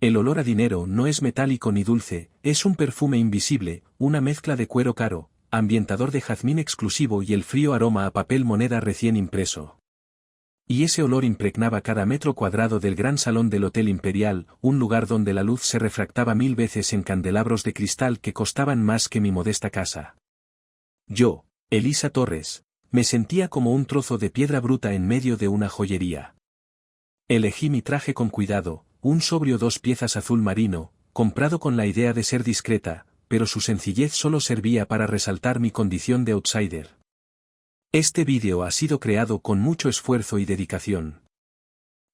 El olor a dinero no es metálico ni dulce, es un perfume invisible, una mezcla de cuero caro, ambientador de jazmín exclusivo y el frío aroma a papel moneda recién impreso. Y ese olor impregnaba cada metro cuadrado del gran salón del Hotel Imperial, un lugar donde la luz se refractaba 1000 veces en candelabros de cristal que costaban más que mi modesta casa. Yo, Elisa Torres, me sentía como un trozo de piedra bruta en medio de una joyería. Elegí mi traje con cuidado, un sobrio 2 piezas azul marino, comprado con la idea de ser discreta, pero su sencillez solo servía para resaltar mi condición de outsider. Este vídeo ha sido creado con mucho esfuerzo y dedicación.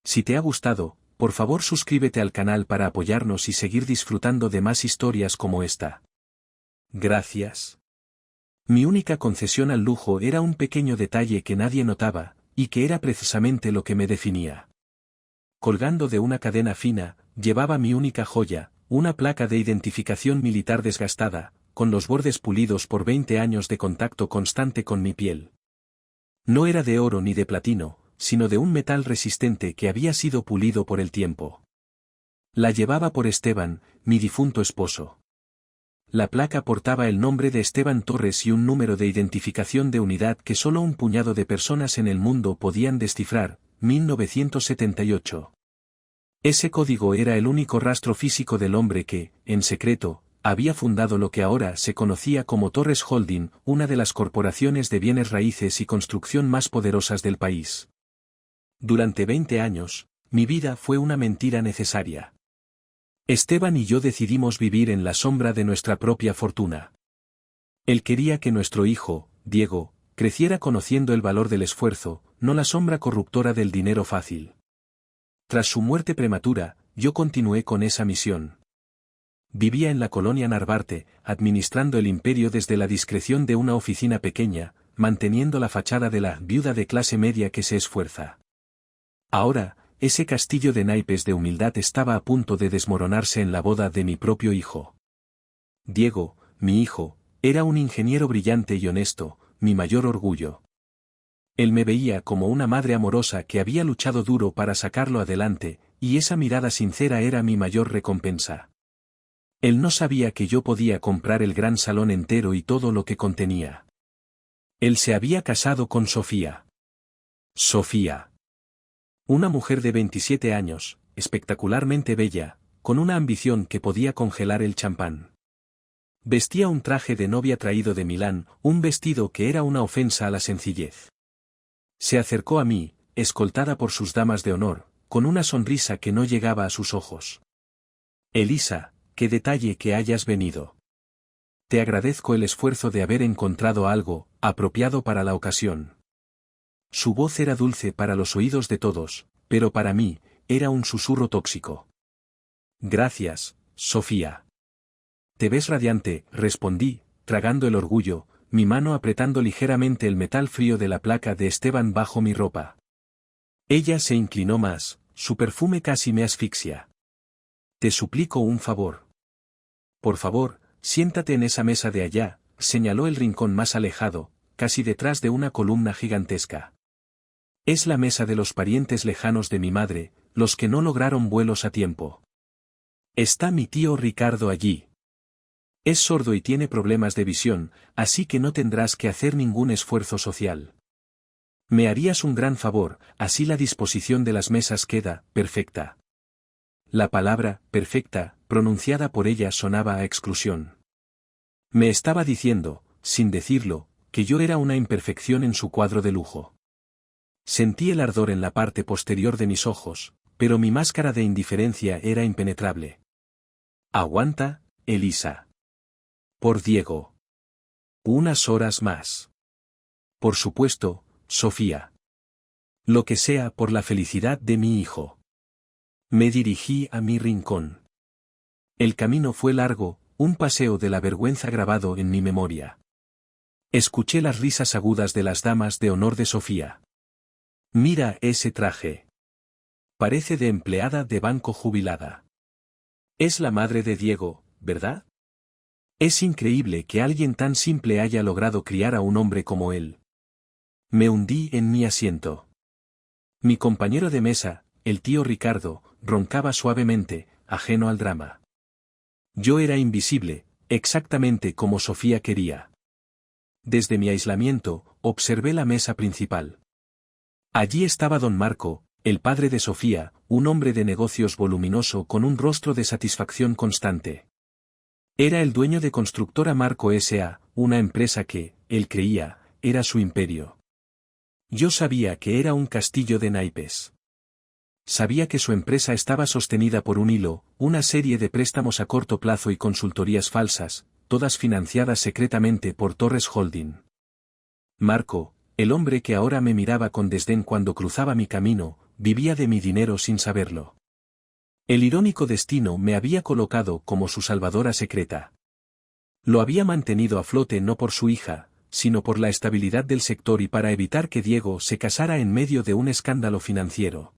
Si te ha gustado, por favor suscríbete al canal para apoyarnos y seguir disfrutando de más historias como esta. Gracias. Mi única concesión al lujo era un pequeño detalle que nadie notaba, y que era precisamente lo que me definía. Colgando de una cadena fina, llevaba mi única joya, una placa de identificación militar desgastada, con los bordes pulidos por 20 años de contacto constante con mi piel. No era de oro ni de platino, sino de un metal resistente que había sido pulido por el tiempo. La llevaba por Esteban, mi difunto esposo. La placa portaba el nombre de Esteban Torres y un número de identificación de unidad que solo un puñado de personas en el mundo podían descifrar, 1978. Ese código era el único rastro físico del hombre que, en secreto, había fundado lo que ahora se conocía como Torres Holding, una de las corporaciones de bienes raíces y construcción más poderosas del país. Durante 20 años, mi vida fue una mentira necesaria. Esteban y yo decidimos vivir en la sombra de nuestra propia fortuna. Él quería que nuestro hijo, Diego, creciera conociendo el valor del esfuerzo, no la sombra corruptora del dinero fácil. Tras su muerte prematura, yo continué con esa misión. Vivía en la colonia Narvarte, administrando el imperio desde la discreción de una oficina pequeña, manteniendo la fachada de la viuda de clase media que se esfuerza. Ahora, ese castillo de naipes de humildad estaba a punto de desmoronarse en la boda de mi propio hijo. Diego, mi hijo, era un ingeniero brillante y honesto, mi mayor orgullo. Él me veía como una madre amorosa que había luchado duro para sacarlo adelante, y esa mirada sincera era mi mayor recompensa. Él no sabía que yo podía comprar el gran salón entero y todo lo que contenía. Él se había casado con Sofía. Sofía. Una mujer de 27 años, espectacularmente bella, con una ambición que podía congelar el champán. Vestía un traje de novia traído de Milán, un vestido que era una ofensa a la sencillez. Se acercó a mí, escoltada por sus damas de honor, con una sonrisa que no llegaba a sus ojos. Elisa, qué detalle que hayas venido. Te agradezco el esfuerzo de haber encontrado algo apropiado para la ocasión. Su voz era dulce para los oídos de todos, pero para mí, era un susurro tóxico. Gracias, Sofía. Te ves radiante, respondí, tragando el orgullo, mi mano apretando ligeramente el metal frío de la placa de Esteban bajo mi ropa. Ella se inclinó más, su perfume casi me asfixia. Te suplico un favor. Por favor, siéntate en esa mesa de allá, señaló el rincón más alejado, casi detrás de una columna gigantesca. Es la mesa de los parientes lejanos de mi madre, los que no lograron vuelos a tiempo. Está mi tío Ricardo allí. Es sordo y tiene problemas de visión, así que no tendrás que hacer ningún esfuerzo social. Me harías un gran favor, así la disposición de las mesas queda perfecta. La palabra perfecta, pronunciada por ella, sonaba a exclusión. Me estaba diciendo, sin decirlo, que yo era una imperfección en su cuadro de lujo. Sentí el ardor en la parte posterior de mis ojos, pero mi máscara de indiferencia era impenetrable. Aguanta, Elisa. Por Diego. Unas horas más. Por supuesto, Sofía. Lo que sea por la felicidad de mi hijo. Me dirigí a mi rincón. El camino fue largo, un paseo de la vergüenza grabado en mi memoria. Escuché las risas agudas de las damas de honor de Sofía. Mira ese traje. Parece de empleada de banco jubilada. Es la madre de Diego, ¿verdad? Es increíble que alguien tan simple haya logrado criar a un hombre como él. Me hundí en mi asiento. Mi compañero de mesa, el tío Ricardo, roncaba suavemente, ajeno al drama. Yo era invisible, exactamente como Sofía quería. Desde mi aislamiento, observé la mesa principal. Allí estaba don Marco, el padre de Sofía, un hombre de negocios voluminoso con un rostro de satisfacción constante. Era el dueño de Constructora Marco S.A., una empresa que, él creía, era su imperio. Yo sabía que era un castillo de naipes. Sabía que su empresa estaba sostenida por un hilo, una serie de préstamos a corto plazo y consultorías falsas, todas financiadas secretamente por Torres Holding. Marco, el hombre que ahora me miraba con desdén cuando cruzaba mi camino, vivía de mi dinero sin saberlo. El irónico destino me había colocado como su salvadora secreta. Lo había mantenido a flote no por su hija, sino por la estabilidad del sector y para evitar que Diego se casara en medio de un escándalo financiero.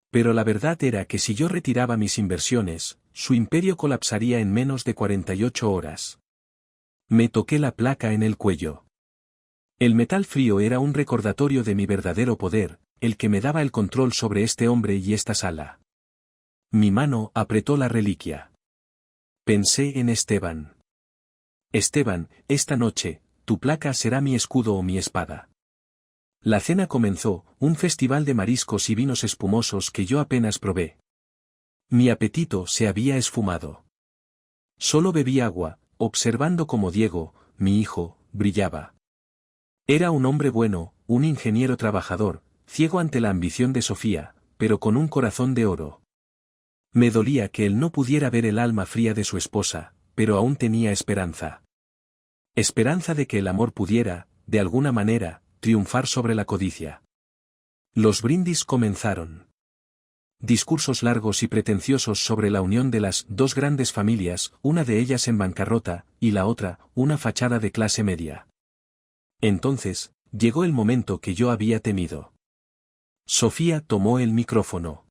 Pero la verdad era que si yo retiraba mis inversiones, su imperio colapsaría en menos de 48 horas. Me toqué la placa en el cuello. El metal frío era un recordatorio de mi verdadero poder, el que me daba el control sobre este hombre y esta sala. Mi mano apretó la reliquia. Pensé en Esteban. Esteban, esta noche, tu placa será mi escudo o mi espada. La cena comenzó, un festival de mariscos y vinos espumosos que yo apenas probé. Mi apetito se había esfumado. Solo bebí agua, observando cómo Diego, mi hijo, brillaba. Era un hombre bueno, un ingeniero trabajador, ciego ante la ambición de Sofía, pero con un corazón de oro. Me dolía que él no pudiera ver el alma fría de su esposa, pero aún tenía esperanza. Esperanza de que el amor pudiera, de alguna manera, triunfar sobre la codicia. Los brindis comenzaron. Discursos largos y pretenciosos sobre la unión de las dos grandes familias, una de ellas en bancarrota, y la otra, una fachada de clase media. Entonces, llegó el momento que yo había temido. Sofía tomó el micrófono.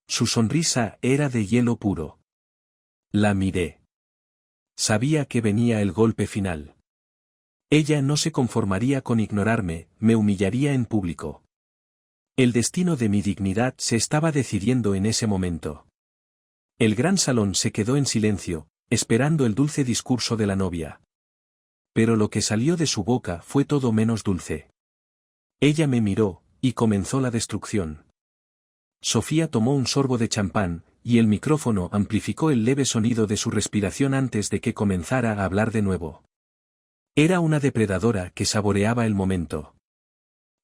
Su sonrisa era de hielo puro. La miré. Sabía que venía el golpe final. Ella no se conformaría con ignorarme, me humillaría en público. El destino de mi dignidad se estaba decidiendo en ese momento. El gran salón se quedó en silencio, esperando el dulce discurso de la novia. Pero lo que salió de su boca fue todo menos dulce. Ella me miró, y comenzó la destrucción. Sofía tomó un sorbo de champán, y el micrófono amplificó el leve sonido de su respiración antes de que comenzara a hablar de nuevo. Era una depredadora que saboreaba el momento.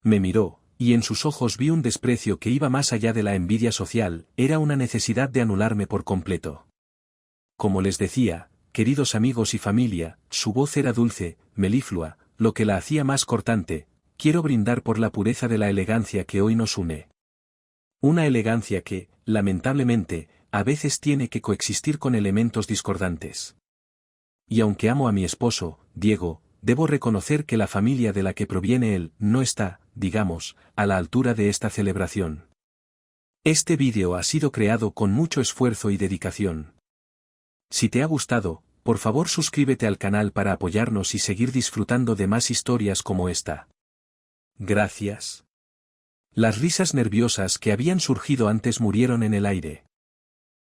Me miró, y en sus ojos vi un desprecio que iba más allá de la envidia social, era una necesidad de anularme por completo. Como les decía, queridos amigos y familia, su voz era dulce, meliflua, lo que la hacía más cortante, quiero brindar por la pureza de la elegancia que hoy nos une. Una elegancia que, lamentablemente, a veces tiene que coexistir con elementos discordantes. Y aunque amo a mi esposo, Diego, debo reconocer que la familia de la que proviene él no está, digamos, a la altura de esta celebración. Este vídeo ha sido creado con mucho esfuerzo y dedicación. Si te ha gustado, por favor suscríbete al canal para apoyarnos y seguir disfrutando de más historias como esta. Gracias. Las risas nerviosas que habían surgido antes murieron en el aire.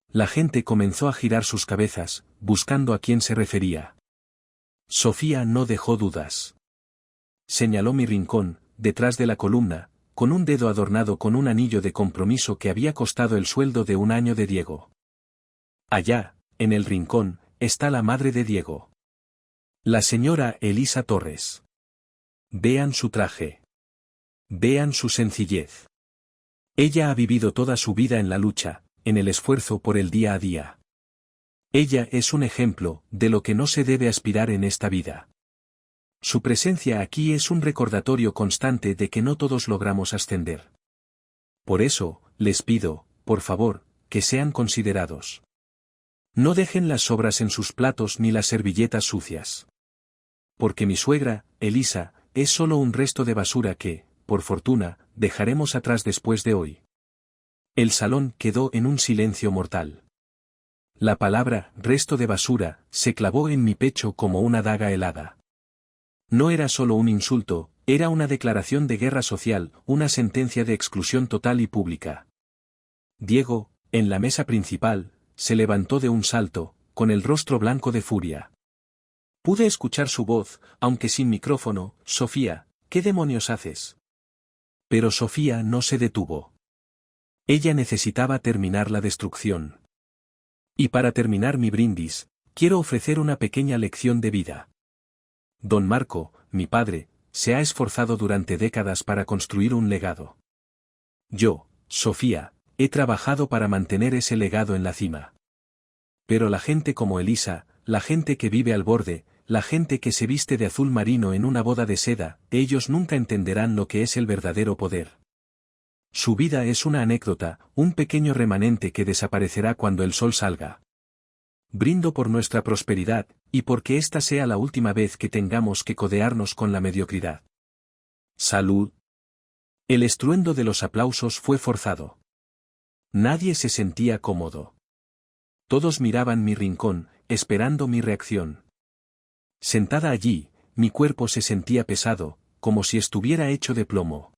La gente comenzó a girar sus cabezas, buscando a quién se refería. Sofía no dejó dudas. Señaló mi rincón, detrás de la columna, con un dedo adornado con un anillo de compromiso que había costado el sueldo de un año de Diego. Allá, en el rincón, está la madre de Diego. La señora Elisa Torres. Vean su traje. Vean su sencillez. Ella ha vivido toda su vida en la lucha, en el esfuerzo por el día a día. Ella es un ejemplo de lo que no se debe aspirar en esta vida. Su presencia aquí es un recordatorio constante de que no todos logramos ascender. Por eso, les pido, por favor, que sean considerados. No dejen las sobras en sus platos ni las servilletas sucias. Porque mi suegra, Elisa, es solo un resto de basura que, por fortuna, dejaremos atrás después de hoy. El salón quedó en un silencio mortal. La palabra, resto de basura, se clavó en mi pecho como una daga helada. No era solo un insulto, era una declaración de guerra social, una sentencia de exclusión total y pública. Diego, en la mesa principal, se levantó de un salto, con el rostro blanco de furia. Pude escuchar su voz, aunque sin micrófono: «Sofía, ¿qué demonios haces?». Pero Sofía no se detuvo. Ella necesitaba terminar la destrucción. Y para terminar mi brindis, quiero ofrecer una pequeña lección de vida. Don Marco, mi padre, se ha esforzado durante décadas para construir un legado. Yo, Sofía, he trabajado para mantener ese legado en la cima. Pero la gente como Elisa, la gente que vive al borde, la gente que se viste de azul marino en una boda de seda, ellos nunca entenderán lo que es el verdadero poder. Su vida es una anécdota, un pequeño remanente que desaparecerá cuando el sol salga. Brindo por nuestra prosperidad, y porque esta sea la última vez que tengamos que codearnos con la mediocridad. ¡Salud! El estruendo de los aplausos fue forzado. Nadie se sentía cómodo. Todos miraban mi rincón, esperando mi reacción. Sentada allí, mi cuerpo se sentía pesado, como si estuviera hecho de plomo.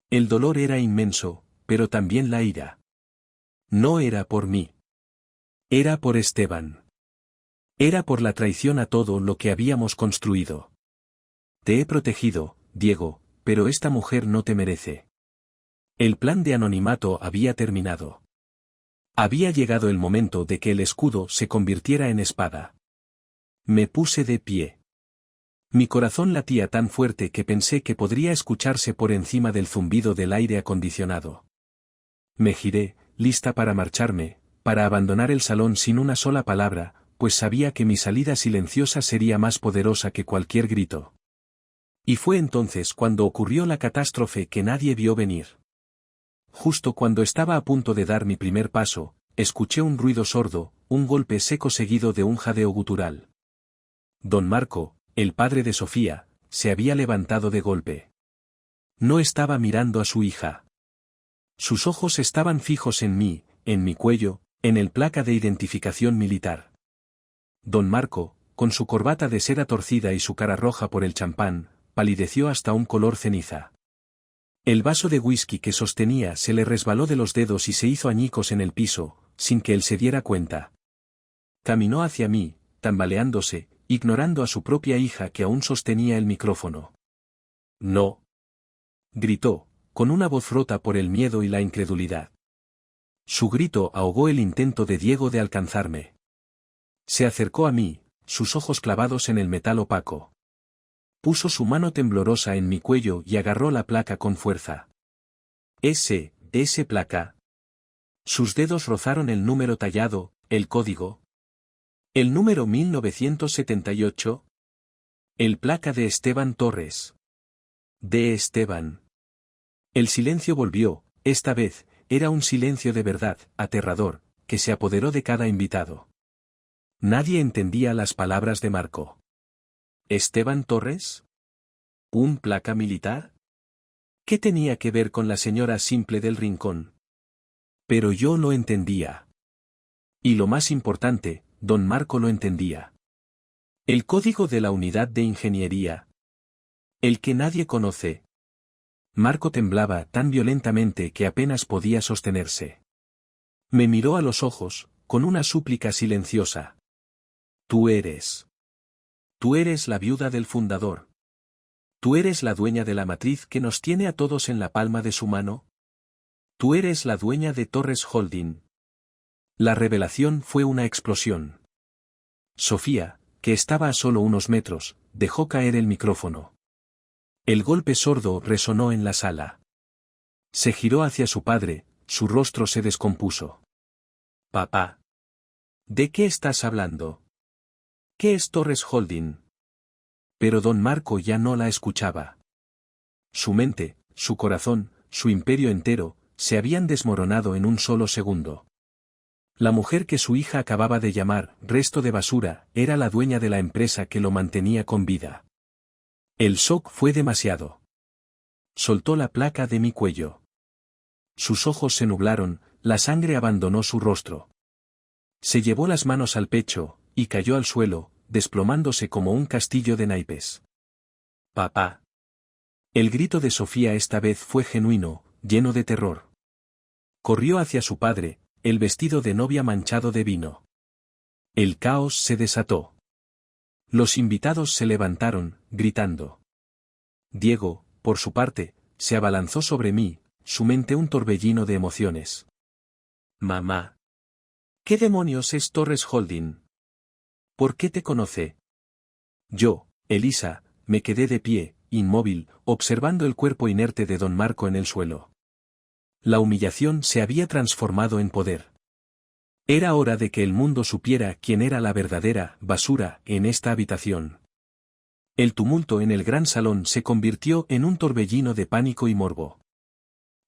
El dolor era inmenso, pero también la ira. No era por mí. Era por Esteban. Era por la traición a todo lo que habíamos construido. Te he protegido, Diego, pero esta mujer no te merece. El plan de anonimato había terminado. Había llegado el momento de que el escudo se convirtiera en espada. Me puse de pie. Mi corazón latía tan fuerte que pensé que podría escucharse por encima del zumbido del aire acondicionado. Me giré, lista para marcharme, para abandonar el salón sin una sola palabra, pues sabía que mi salida silenciosa sería más poderosa que cualquier grito. Y fue entonces cuando ocurrió la catástrofe que nadie vio venir. Justo cuando estaba a punto de dar mi primer paso, escuché un ruido sordo, un golpe seco seguido de un jadeo gutural. Don Marco, el padre de Sofía, se había levantado de golpe. No estaba mirando a su hija. Sus ojos estaban fijos en mí, en mi cuello, en el placa de identificación militar. Don Marco, con su corbata de seda torcida y su cara roja por el champán, palideció hasta un color ceniza. El vaso de whisky que sostenía se le resbaló de los dedos y se hizo añicos en el piso, sin que él se diera cuenta. Caminó hacia mí, tambaleándose, ignorando a su propia hija que aún sostenía el micrófono. «No», gritó, con una voz rota por el miedo y la incredulidad. Su grito ahogó el intento de Diego de alcanzarme. Se acercó a mí, sus ojos clavados en el metal opaco. Puso su mano temblorosa en mi cuello y agarró la placa con fuerza. Ese placa. Sus dedos rozaron el número tallado, el código. El número 1978. El placa de Esteban Torres. De Esteban. El silencio volvió, esta vez, era un silencio de verdad, aterrador, que se apoderó de cada invitado. Nadie entendía las palabras de Marco. ¿Esteban Torres? ¿Un placa militar? ¿Qué tenía que ver con la señora simple del rincón? Pero yo lo entendía. Y lo más importante, don Marco lo entendía. El código de la unidad de ingeniería. El que nadie conoce. Marco temblaba tan violentamente que apenas podía sostenerse. Me miró a los ojos, con una súplica silenciosa. Tú eres la viuda del fundador. Tú eres la dueña de la matriz que nos tiene a todos en la palma de su mano. Tú eres la dueña de Torres Holding. La revelación fue una explosión. Sofía, que estaba a solo unos metros, dejó caer el micrófono. El golpe sordo resonó en la sala. Se giró hacia su padre, su rostro se descompuso. Papá. ¿De qué estás hablando? ¿Qué es Torres Holding? Pero don Marco ya no la escuchaba. Su mente, su corazón, su imperio entero, se habían desmoronado en un solo segundo. La mujer que su hija acababa de llamar resto de basura era la dueña de la empresa que lo mantenía con vida. El shock fue demasiado. Soltó la placa de mi cuello. Sus ojos se nublaron, la sangre abandonó su rostro. Se llevó las manos al pecho, y cayó al suelo, desplomándose como un castillo de naipes. Papá. El grito de Sofía esta vez fue genuino, lleno de terror. Corrió hacia su padre, el vestido de novia manchado de vino. El caos se desató. Los invitados se levantaron, gritando. Diego, por su parte, se abalanzó sobre mí, su mente un torbellino de emociones. Mamá. ¿Qué demonios es Torres Holding? ¿Por qué te conoce? Yo, Elisa, me quedé de pie, inmóvil, observando el cuerpo inerte de don Marco en el suelo. La humillación se había transformado en poder. Era hora de que el mundo supiera quién era la verdadera basura en esta habitación. El tumulto en el gran salón se convirtió en un torbellino de pánico y morbo.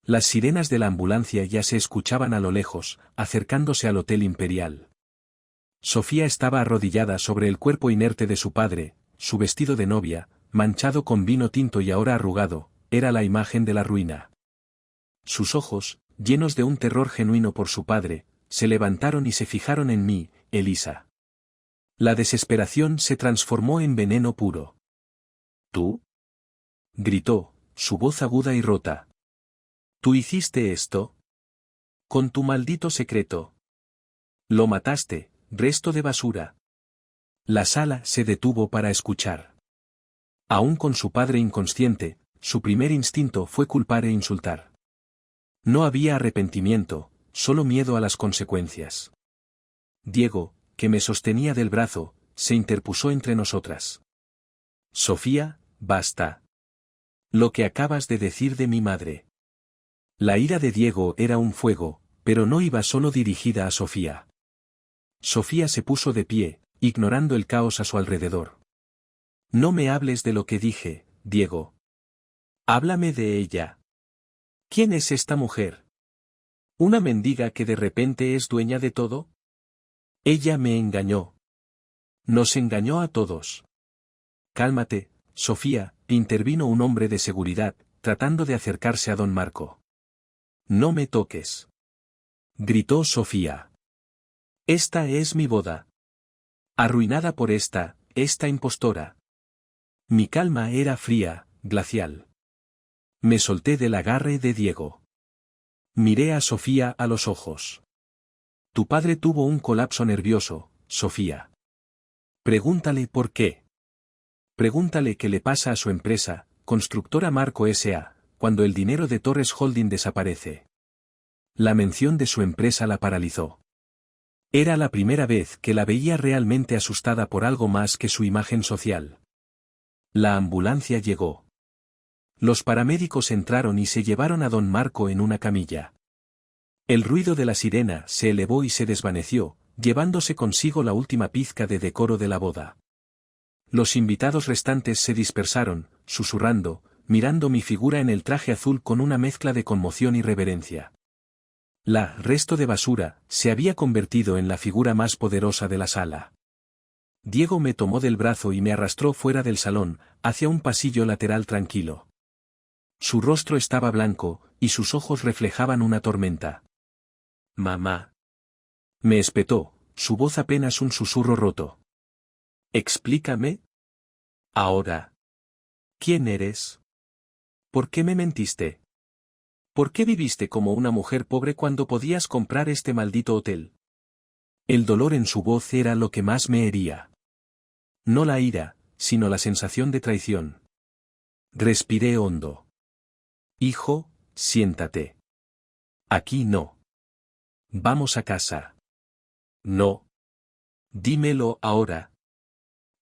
Las sirenas de la ambulancia ya se escuchaban a lo lejos, acercándose al Hotel Imperial. Sofía estaba arrodillada sobre el cuerpo inerte de su padre, su vestido de novia, manchado con vino tinto y ahora arrugado, era la imagen de la ruina. Sus ojos, llenos de un terror genuino por su padre, se levantaron y se fijaron en mí, Elisa. La desesperación se transformó en veneno puro. ¿Tú? Gritó, su voz aguda y rota. ¿Tú hiciste esto? Con tu maldito secreto. Lo mataste, resto de basura. La sala se detuvo para escuchar. Aún con su padre inconsciente, su primer instinto fue culpar e insultar. No había arrepentimiento, solo miedo a las consecuencias. Diego, que me sostenía del brazo, se interpuso entre nosotras. Sofía, basta. Lo que acabas de decir de mi madre. La ira de Diego era un fuego, pero no iba solo dirigida a Sofía. Sofía se puso de pie, ignorando el caos a su alrededor. No me hables de lo que dije, Diego. Háblame de ella. ¿Quién es esta mujer? ¿Una mendiga que de repente es dueña de todo? Ella me engañó. Nos engañó a todos. Cálmate, Sofía, intervino un hombre de seguridad, tratando de acercarse a don Marco. No me toques. Gritó Sofía. Esta es mi boda. Arruinada por esta impostora. Mi calma era fría, glacial. Me solté del agarre de Diego. Miré a Sofía a los ojos. Tu padre tuvo un colapso nervioso, Sofía. Pregúntale por qué. Pregúntale qué le pasa a su empresa, Constructora Marco S.A., cuando el dinero de Torres Holding desaparece. La mención de su empresa la paralizó. Era la primera vez que la veía realmente asustada por algo más que su imagen social. La ambulancia llegó. Los paramédicos entraron y se llevaron a don Marco en una camilla. El ruido de la sirena se elevó y se desvaneció, llevándose consigo la última pizca de decoro de la boda. Los invitados restantes se dispersaron, susurrando, mirando mi figura en el traje azul con una mezcla de conmoción y reverencia. La resto de basura se había convertido en la figura más poderosa de la sala. Diego me tomó del brazo y me arrastró fuera del salón, hacia un pasillo lateral tranquilo. Su rostro estaba blanco, y sus ojos reflejaban una tormenta. Mamá. Me espetó, su voz apenas un susurro roto. Explícame. Ahora. ¿Quién eres? ¿Por qué me mentiste? ¿Por qué viviste como una mujer pobre cuando podías comprar este maldito hotel? El dolor en su voz era lo que más me hería. No la ira, sino la sensación de traición. Respiré hondo. Hijo, siéntate. Aquí no. Vamos a casa. No. Dímelo ahora.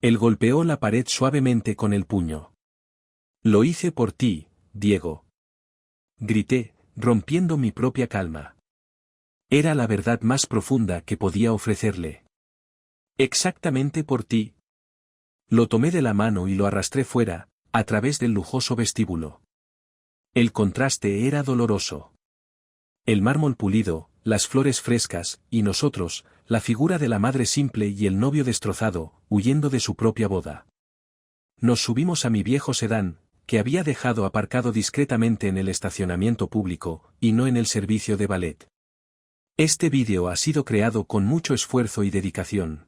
Él golpeó la pared suavemente con el puño. Lo hice por ti, Diego. Grité, rompiendo mi propia calma. Era la verdad más profunda que podía ofrecerle. Exactamente por ti. Lo tomé de la mano y lo arrastré fuera, a través del lujoso vestíbulo. El contraste era doloroso. El mármol pulido, las flores frescas, y nosotros, la figura de la madre simple y el novio destrozado, huyendo de su propia boda. Nos subimos a mi viejo sedán, que había dejado aparcado discretamente en el estacionamiento público, y no en el servicio de valet. Este vídeo ha sido creado con mucho esfuerzo y dedicación.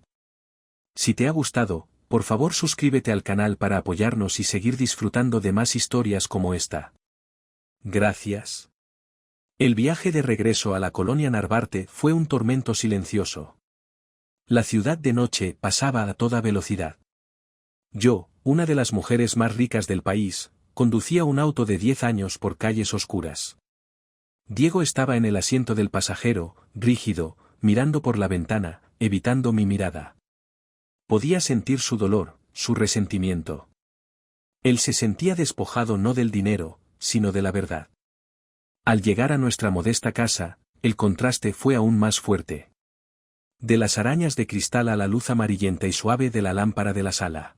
Si te ha gustado, por favor suscríbete al canal para apoyarnos y seguir disfrutando de más historias como esta. Gracias. El viaje de regreso a la colonia Narvarte fue un tormento silencioso. La ciudad de noche pasaba a toda velocidad. Yo, una de las mujeres más ricas del país, conducía un auto de 10 años por calles oscuras. Diego estaba en el asiento del pasajero, rígido, mirando por la ventana, evitando mi mirada. Podía sentir su dolor, su resentimiento. Él se sentía despojado no del dinero, sino de la verdad. Al llegar a nuestra modesta casa, el contraste fue aún más fuerte. De las arañas de cristal a la luz amarillenta y suave de la lámpara de la sala.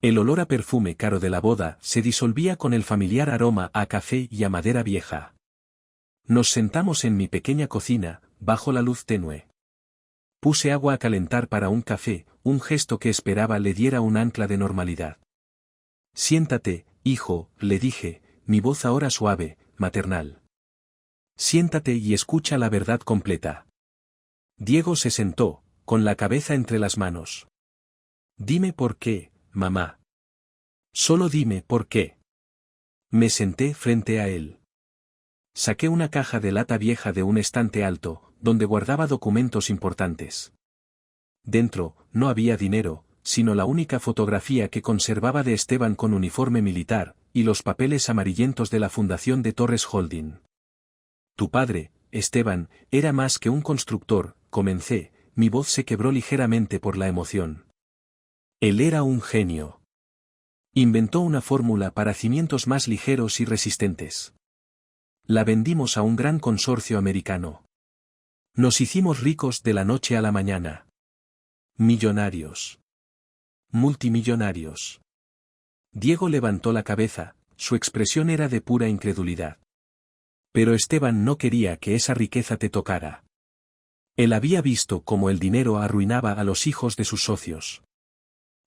El olor a perfume caro de la boda se disolvía con el familiar aroma a café y a madera vieja. Nos sentamos en mi pequeña cocina, bajo la luz tenue. Puse agua a calentar para un café, un gesto que esperaba le diera un ancla de normalidad. Siéntate, hijo, le dije, mi voz ahora suave, maternal. Siéntate y escucha la verdad completa. Diego se sentó, con la cabeza entre las manos. Dime por qué, mamá. Solo dime por qué. Me senté frente a él. Saqué una caja de lata vieja de un estante alto, donde guardaba documentos importantes. Dentro, no había dinero, sino la única fotografía que conservaba de Esteban con uniforme militar, y los papeles amarillentos de la fundación de Torres Holding. Tu padre, Esteban, era más que un constructor, comencé, mi voz se quebró ligeramente por la emoción. Él era un genio. Inventó una fórmula para cimientos más ligeros y resistentes. La vendimos a un gran consorcio americano. Nos hicimos ricos de la noche a la mañana. Millonarios. Multimillonarios. Diego levantó la cabeza, su expresión era de pura incredulidad. Pero Esteban no quería que esa riqueza te tocara. Él había visto cómo el dinero arruinaba a los hijos de sus socios.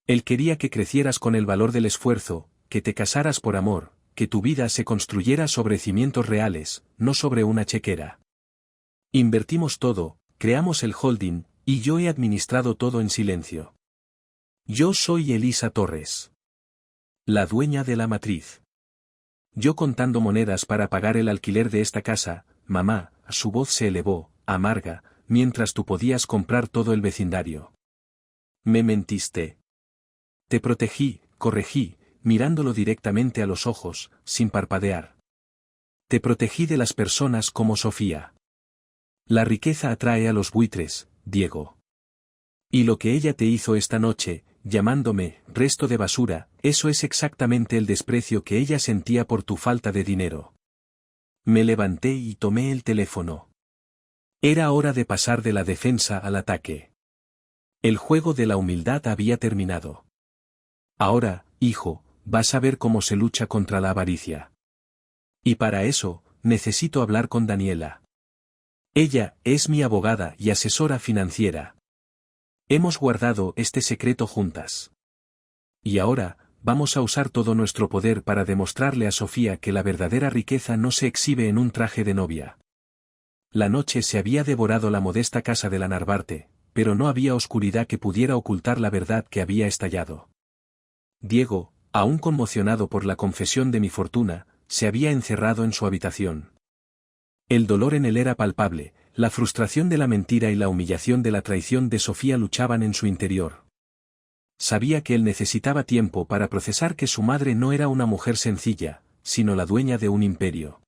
Él quería que crecieras con el valor del esfuerzo, que te casaras por amor, que tu vida se construyera sobre cimientos reales, no sobre una chequera. Invertimos todo, creamos el holding, y yo he administrado todo en silencio. Yo soy Elisa Torres. La dueña de la matriz. Yo contando monedas para pagar el alquiler de esta casa, mamá, su voz se elevó, amarga, mientras tú podías comprar todo el vecindario. Me mentiste. Te protegí, corregí, mirándolo directamente a los ojos, sin parpadear. Te protegí de las personas como Sofía. La riqueza atrae a los buitres, Diego. Y lo que ella te hizo esta noche, llamándome resto de basura, eso es exactamente el desprecio que ella sentía por tu falta de dinero. Me levanté y tomé el teléfono. Era hora de pasar de la defensa al ataque. El juego de la humildad había terminado. Ahora, hijo, vas a ver cómo se lucha contra la avaricia. Y para eso, necesito hablar con Daniela. Ella es mi abogada y asesora financiera. Hemos guardado este secreto juntas. Y ahora, vamos a usar todo nuestro poder para demostrarle a Sofía que la verdadera riqueza no se exhibe en un traje de novia. La noche se había devorado la modesta casa de la Narvarte, pero no había oscuridad que pudiera ocultar la verdad que había estallado. Diego, aún conmocionado por la confesión de mi fortuna, se había encerrado en su habitación. El dolor en él era palpable, la frustración de la mentira y la humillación de la traición de Sofía luchaban en su interior. Sabía que él necesitaba tiempo para procesar que su madre no era una mujer sencilla, sino la dueña de un imperio.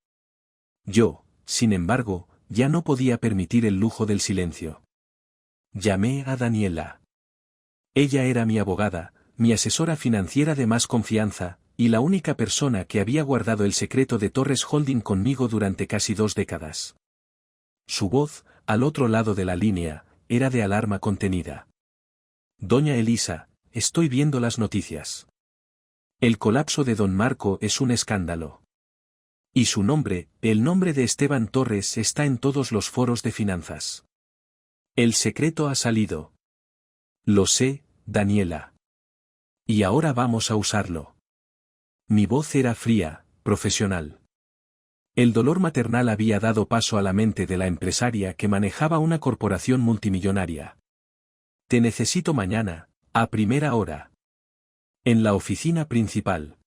Yo, sin embargo, ya no podía permitir el lujo del silencio. Llamé a Daniela. Ella era mi abogada, mi asesora financiera de más confianza, y la única persona que había guardado el secreto de Torres Holding conmigo durante casi 2 décadas. Su voz, al otro lado de la línea, era de alarma contenida. Doña Elisa, estoy viendo las noticias. El colapso de Don Marco es un escándalo. Y su nombre, el nombre de Esteban Torres, está en todos los foros de finanzas. El secreto ha salido. Lo sé, Daniela. Y ahora vamos a usarlo. Mi voz era fría, profesional. El dolor maternal había dado paso a la mente de la empresaria que manejaba una corporación multimillonaria. Te necesito mañana, a primera hora. En la oficina principal.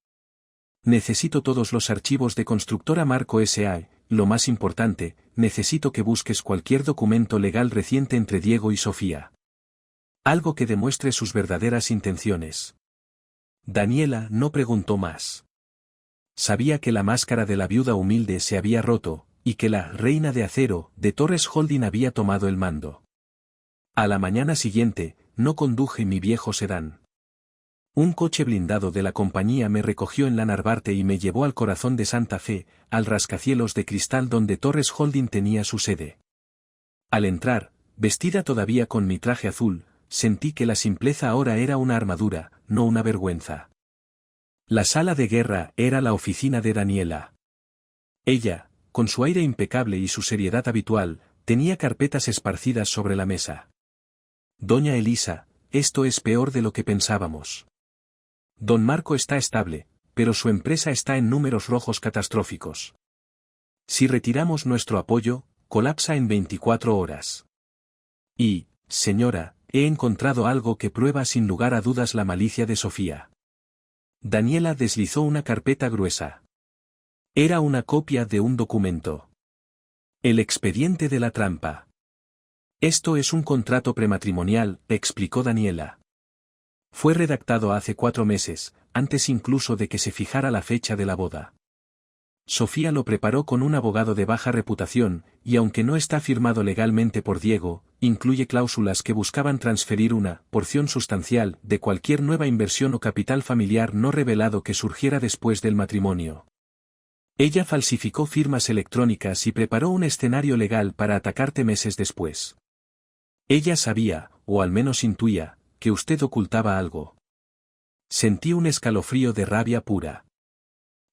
Necesito todos los archivos de Constructora Marco S.A., lo más importante, necesito que busques cualquier documento legal reciente entre Diego y Sofía. Algo que demuestre sus verdaderas intenciones. Daniela no preguntó más. Sabía que la máscara de la viuda humilde se había roto, y que la reina de acero de Torres Holding había tomado el mando. A la mañana siguiente, no conduje mi viejo sedán. Un coche blindado de la compañía me recogió en la Narvarte y me llevó al corazón de Santa Fe, al rascacielos de cristal donde Torres Holding tenía su sede. Al entrar, vestida todavía con mi traje azul, sentí que la simpleza ahora era una armadura, no una vergüenza. La sala de guerra era la oficina de Daniela. Ella, con su aire impecable y su seriedad habitual, tenía carpetas esparcidas sobre la mesa. Doña Elisa, esto es peor de lo que pensábamos. Don Marco está estable, pero su empresa está en números rojos catastróficos. Si retiramos nuestro apoyo, colapsa en 24 horas. Y, señora, he encontrado algo que prueba sin lugar a dudas la malicia de Sofía. Daniela deslizó una carpeta gruesa. Era una copia de un documento. El expediente de la trampa. Esto es un contrato prematrimonial, explicó Daniela. Fue redactado hace 4 meses, antes incluso de que se fijara la fecha de la boda. Sofía lo preparó con un abogado de baja reputación, y aunque no está firmado legalmente por Diego, incluye cláusulas que buscaban transferir una porción sustancial de cualquier nueva inversión o capital familiar no revelado que surgiera después del matrimonio. Ella falsificó firmas electrónicas y preparó un escenario legal para atacarte meses después. Ella sabía, o al menos intuía, que usted ocultaba algo. Sentí un escalofrío de rabia pura.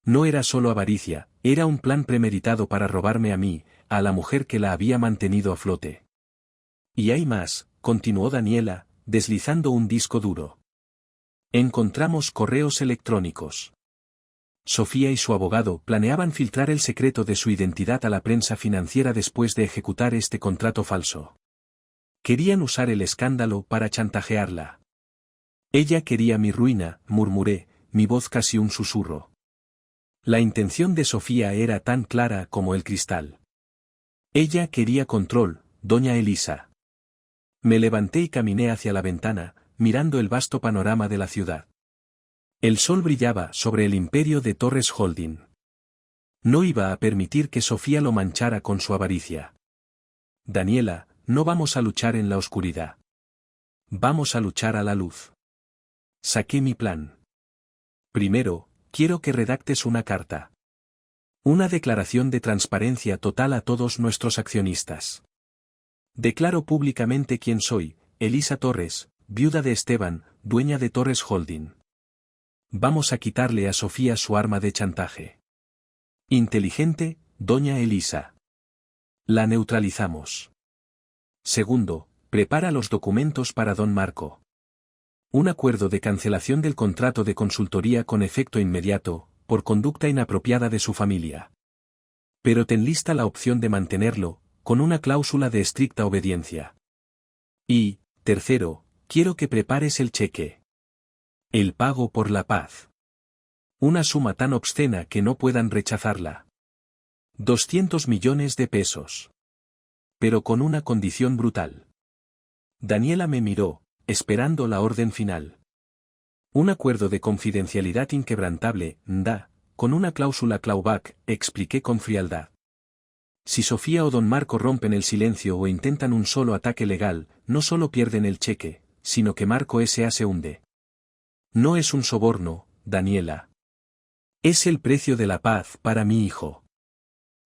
No era solo avaricia, era un plan premeditado para robarme a mí, a la mujer que la había mantenido a flote. Y hay más, continuó Daniela, deslizando un disco duro. Encontramos correos electrónicos. Sofía y su abogado planeaban filtrar el secreto de su identidad a la prensa financiera después de ejecutar este contrato falso. Querían usar el escándalo para chantajearla. Ella quería mi ruina, murmuré, mi voz casi un susurro. La intención de Sofía era tan clara como el cristal. Ella quería control, doña Elisa. Me levanté y caminé hacia la ventana, mirando el vasto panorama de la ciudad. El sol brillaba sobre el imperio de Torres Holding. No iba a permitir que Sofía lo manchara con su avaricia. Daniela, no vamos a luchar en la oscuridad. Vamos a luchar a la luz. Saqué mi plan. Primero, quiero que redactes una carta. Una declaración de transparencia total a todos nuestros accionistas. Declaro públicamente quién soy, Elisa Torres, viuda de Esteban, dueña de Torres Holding. Vamos a quitarle a Sofía su arma de chantaje. Inteligente, doña Elisa. La neutralizamos. Segundo, prepara los documentos para don Marco. Un acuerdo de cancelación del contrato de consultoría con efecto inmediato, por conducta inapropiada de su familia. Pero ten lista la opción de mantenerlo, con una cláusula de estricta obediencia. Y, tercero, quiero que prepares el cheque. El pago por la paz. Una suma tan obscena que no puedan rechazarla. 200 millones de pesos. Pero con una condición brutal. Daniela me miró, esperando la orden final. Un acuerdo de confidencialidad inquebrantable, con una cláusula clawback, expliqué con frialdad. Si Sofía o don Marco rompen el silencio o intentan un solo ataque legal, no solo pierden el cheque, sino que Marco S.A. se hunde. No es un soborno, Daniela. Es el precio de la paz para mi hijo.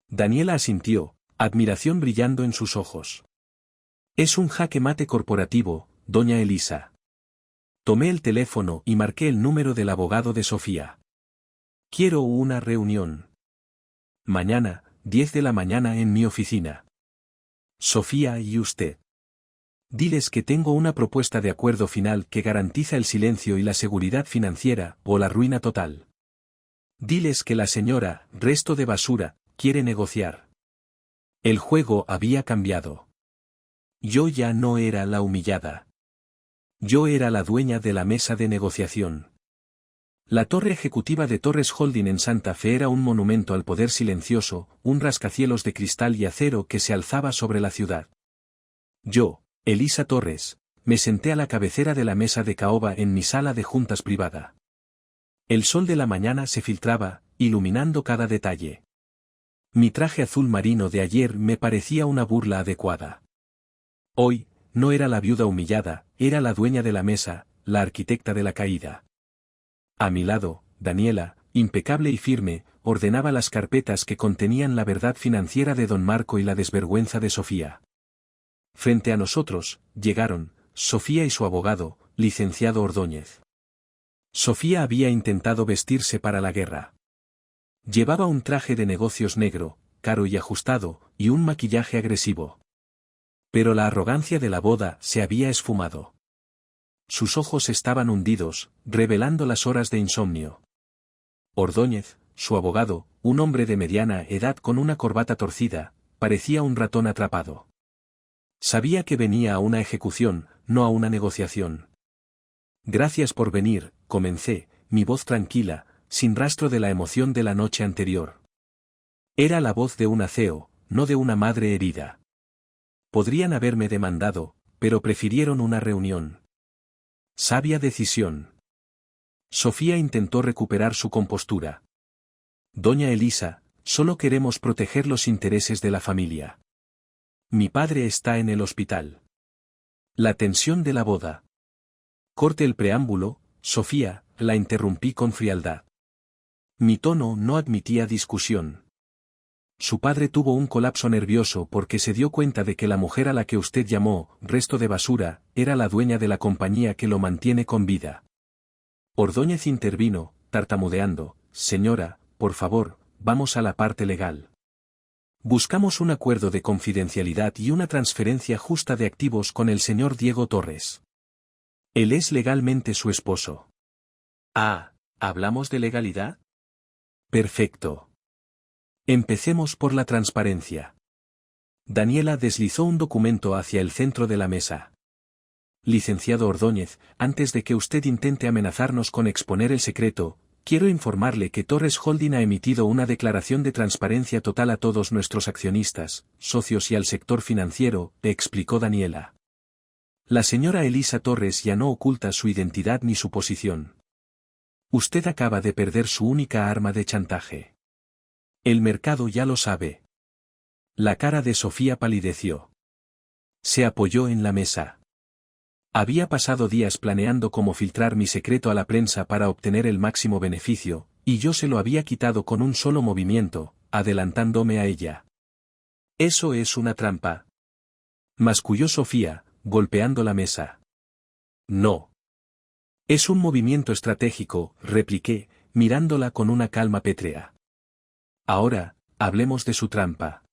Daniela asintió, admiración brillando en sus ojos. Es un jaque mate corporativo, doña Elisa. Tomé el teléfono y marqué el número del abogado de Sofía. Quiero una reunión. Mañana, 10 de la mañana en mi oficina. Sofía y usted. Diles que tengo una propuesta de acuerdo final que garantiza el silencio y la seguridad financiera, o la ruina total. Diles que la señora, resto de basura, quiere negociar. El juego había cambiado. Yo ya no era la humillada. Yo era la dueña de la mesa de negociación. La torre ejecutiva de Torres Holding en Santa Fe era un monumento al poder silencioso, un rascacielos de cristal y acero que se alzaba sobre la ciudad. Yo, Elisa Torres, me senté a la cabecera de la mesa de caoba en mi sala de juntas privada. El sol de la mañana se filtraba, iluminando cada detalle. Mi traje azul marino de ayer me parecía una burla adecuada. Hoy, no era la viuda humillada, era la dueña de la mesa, la arquitecta de la caída. A mi lado, Daniela, impecable y firme, ordenaba las carpetas que contenían la verdad financiera de don Marco y la desvergüenza de Sofía. Frente a nosotros, llegaron, Sofía y su abogado, licenciado Ordóñez. Sofía había intentado vestirse para la guerra. Llevaba un traje de negocios negro, caro y ajustado, y un maquillaje agresivo. Pero la arrogancia de la boda se había esfumado. Sus ojos estaban hundidos, revelando las horas de insomnio. Ordóñez, su abogado, un hombre de mediana edad con una corbata torcida, parecía un ratón atrapado. Sabía que venía a una ejecución, no a una negociación. Gracias por venir, comencé, mi voz tranquila, sin rastro de la emoción de la noche anterior. Era la voz de un aceo, no de una madre herida. Podrían haberme demandado, pero prefirieron una reunión. Sabia decisión. Sofía intentó recuperar su compostura. Doña Elisa, solo queremos proteger los intereses de la familia. Mi padre está en el hospital. La tensión de la boda. Corte el preámbulo, Sofía, la interrumpí con frialdad. Mi tono no admitía discusión. Su padre tuvo un colapso nervioso porque se dio cuenta de que la mujer a la que usted llamó resto de basura era la dueña de la compañía que lo mantiene con vida. Ordóñez intervino, tartamudeando, señora, por favor, vamos a la parte legal. Buscamos un acuerdo de confidencialidad y una transferencia justa de activos con el señor Diego Torres. Él es legalmente su esposo. Ah, ¿hablamos de legalidad? Perfecto. Empecemos por la transparencia. Daniela deslizó un documento hacia el centro de la mesa. Licenciado Ordóñez, antes de que usted intente amenazarnos con exponer el secreto, quiero informarle que Torres Holding ha emitido una declaración de transparencia total a todos nuestros accionistas, socios y al sector financiero, explicó Daniela. La señora Elisa Torres ya no oculta su identidad ni su posición. Usted acaba de perder su única arma de chantaje. El mercado ya lo sabe. La cara de Sofía palideció. Se apoyó en la mesa. Había pasado días planeando cómo filtrar mi secreto a la prensa para obtener el máximo beneficio, y yo se lo había quitado con un solo movimiento, adelantándome a ella. Eso es una trampa. Masculló Sofía, golpeando la mesa. No. Es un movimiento estratégico, repliqué, mirándola con una calma pétrea. Ahora, hablemos de su trampa.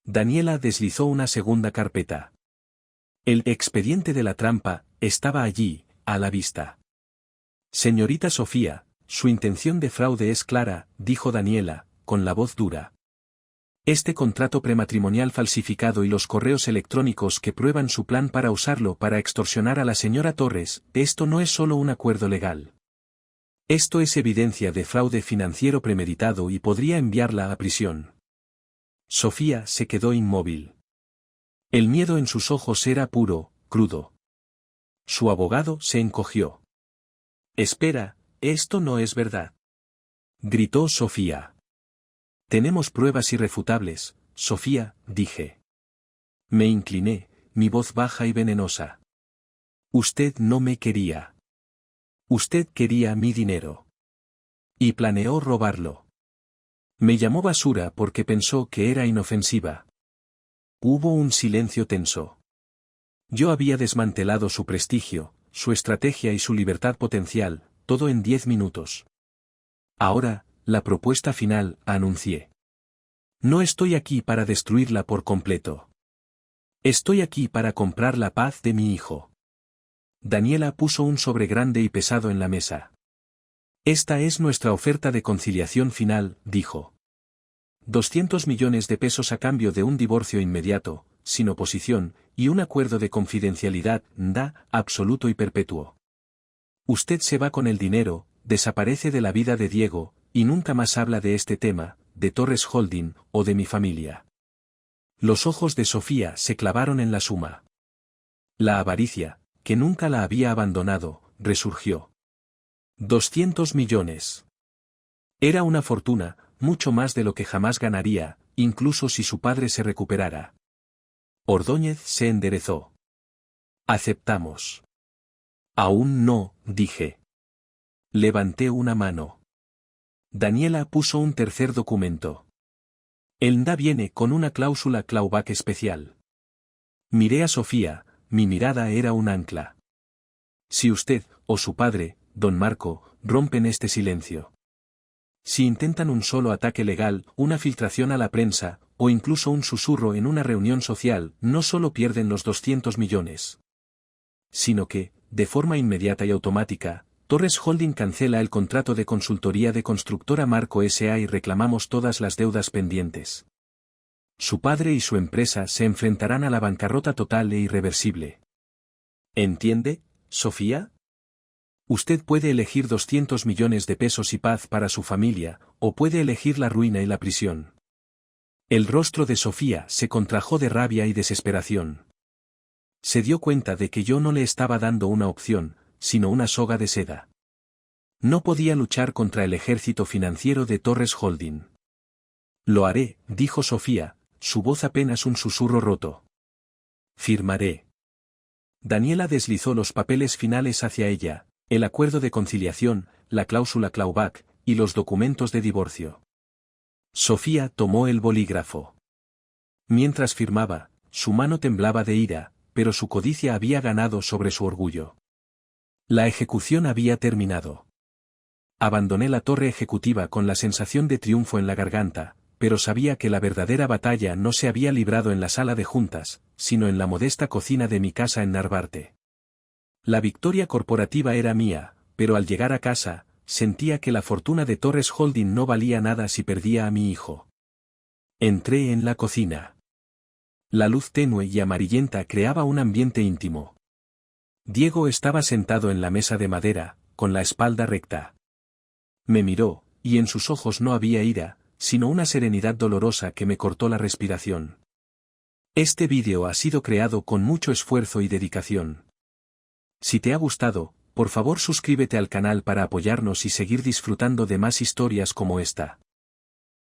Daniela deslizó una segunda carpeta. El expediente de la trampa estaba allí, a la vista. Señorita Sofía, su intención de fraude es clara, dijo Daniela, con la voz dura. Este contrato prematrimonial falsificado y los correos electrónicos que prueban su plan para usarlo para extorsionar a la señora Torres, esto no es solo un acuerdo legal. Esto es evidencia de fraude financiero premeditado y podría enviarla a prisión. Sofía se quedó inmóvil. El miedo en sus ojos era puro, crudo. Su abogado se encogió. Espera, esto no es verdad. Gritó Sofía. Tenemos pruebas irrefutables, Sofía, dije. Me incliné, mi voz baja y venenosa. Usted no me quería. Usted quería mi dinero. Y planeó robarlo. Me llamó basura porque pensó que era inofensiva. Hubo un silencio tenso. Yo había desmantelado su prestigio, su estrategia y su libertad potencial, todo en 10 minutos. Ahora, la propuesta final, anuncié. No estoy aquí para destruirla por completo. Estoy aquí para comprar la paz de mi hijo. Daniela puso un sobre grande y pesado en la mesa. Esta es nuestra oferta de conciliación final, dijo. 200 millones de pesos a cambio de un divorcio inmediato, sin oposición, y un acuerdo de confidencialidad, absoluto y perpetuo. Usted se va con el dinero, desaparece de la vida de Diego, y nunca más habla de este tema, de Torres Holding, o de mi familia. Los ojos de Sofía se clavaron en la suma. La avaricia, que nunca la había abandonado, resurgió. 200 millones. Era una fortuna, mucho más de lo que jamás ganaría, incluso si su padre se recuperara. Ordóñez se enderezó. Aceptamos. Aún no, dije. Levanté una mano. Daniela puso un tercer documento. El NDA viene con una cláusula clawback especial. Miré a Sofía, mi mirada era un ancla. Si usted, o su padre, don Marco, rompen este silencio. Si intentan un solo ataque legal, una filtración a la prensa, o incluso un susurro en una reunión social, no solo pierden los 200 millones. Sino que, de forma inmediata y automática, Torres Holding cancela el contrato de consultoría de Constructora Marco S.A. y reclamamos todas las deudas pendientes. Su padre y su empresa se enfrentarán a la bancarrota total e irreversible. ¿Entiende, Sofía? Usted puede elegir 200 millones de pesos y paz para su familia, o puede elegir la ruina y la prisión. El rostro de Sofía se contrajo de rabia y desesperación. Se dio cuenta de que yo no le estaba dando una opción, sino una soga de seda. No podía luchar contra el ejército financiero de Torres Holding. Lo haré, dijo Sofía, su voz apenas un susurro roto. Firmaré. Daniela deslizó los papeles finales hacia ella, el acuerdo de conciliación, la cláusula clawback, y los documentos de divorcio. Sofía tomó el bolígrafo. Mientras firmaba, su mano temblaba de ira, pero su codicia había ganado sobre su orgullo. La ejecución había terminado. Abandoné la torre ejecutiva con la sensación de triunfo en la garganta, pero sabía que la verdadera batalla no se había librado en la sala de juntas, sino en la modesta cocina de mi casa en Narvarte. La victoria corporativa era mía, pero al llegar a casa, sentía que la fortuna de Torres Holding no valía nada si perdía a mi hijo. Entré en la cocina. La luz tenue y amarillenta creaba un ambiente íntimo. Diego estaba sentado en la mesa de madera, con la espalda recta. Me miró, y en sus ojos no había ira, sino una serenidad dolorosa que me cortó la respiración. Este vídeo ha sido creado con mucho esfuerzo y dedicación. Si te ha gustado, por favor suscríbete al canal para apoyarnos y seguir disfrutando de más historias como esta.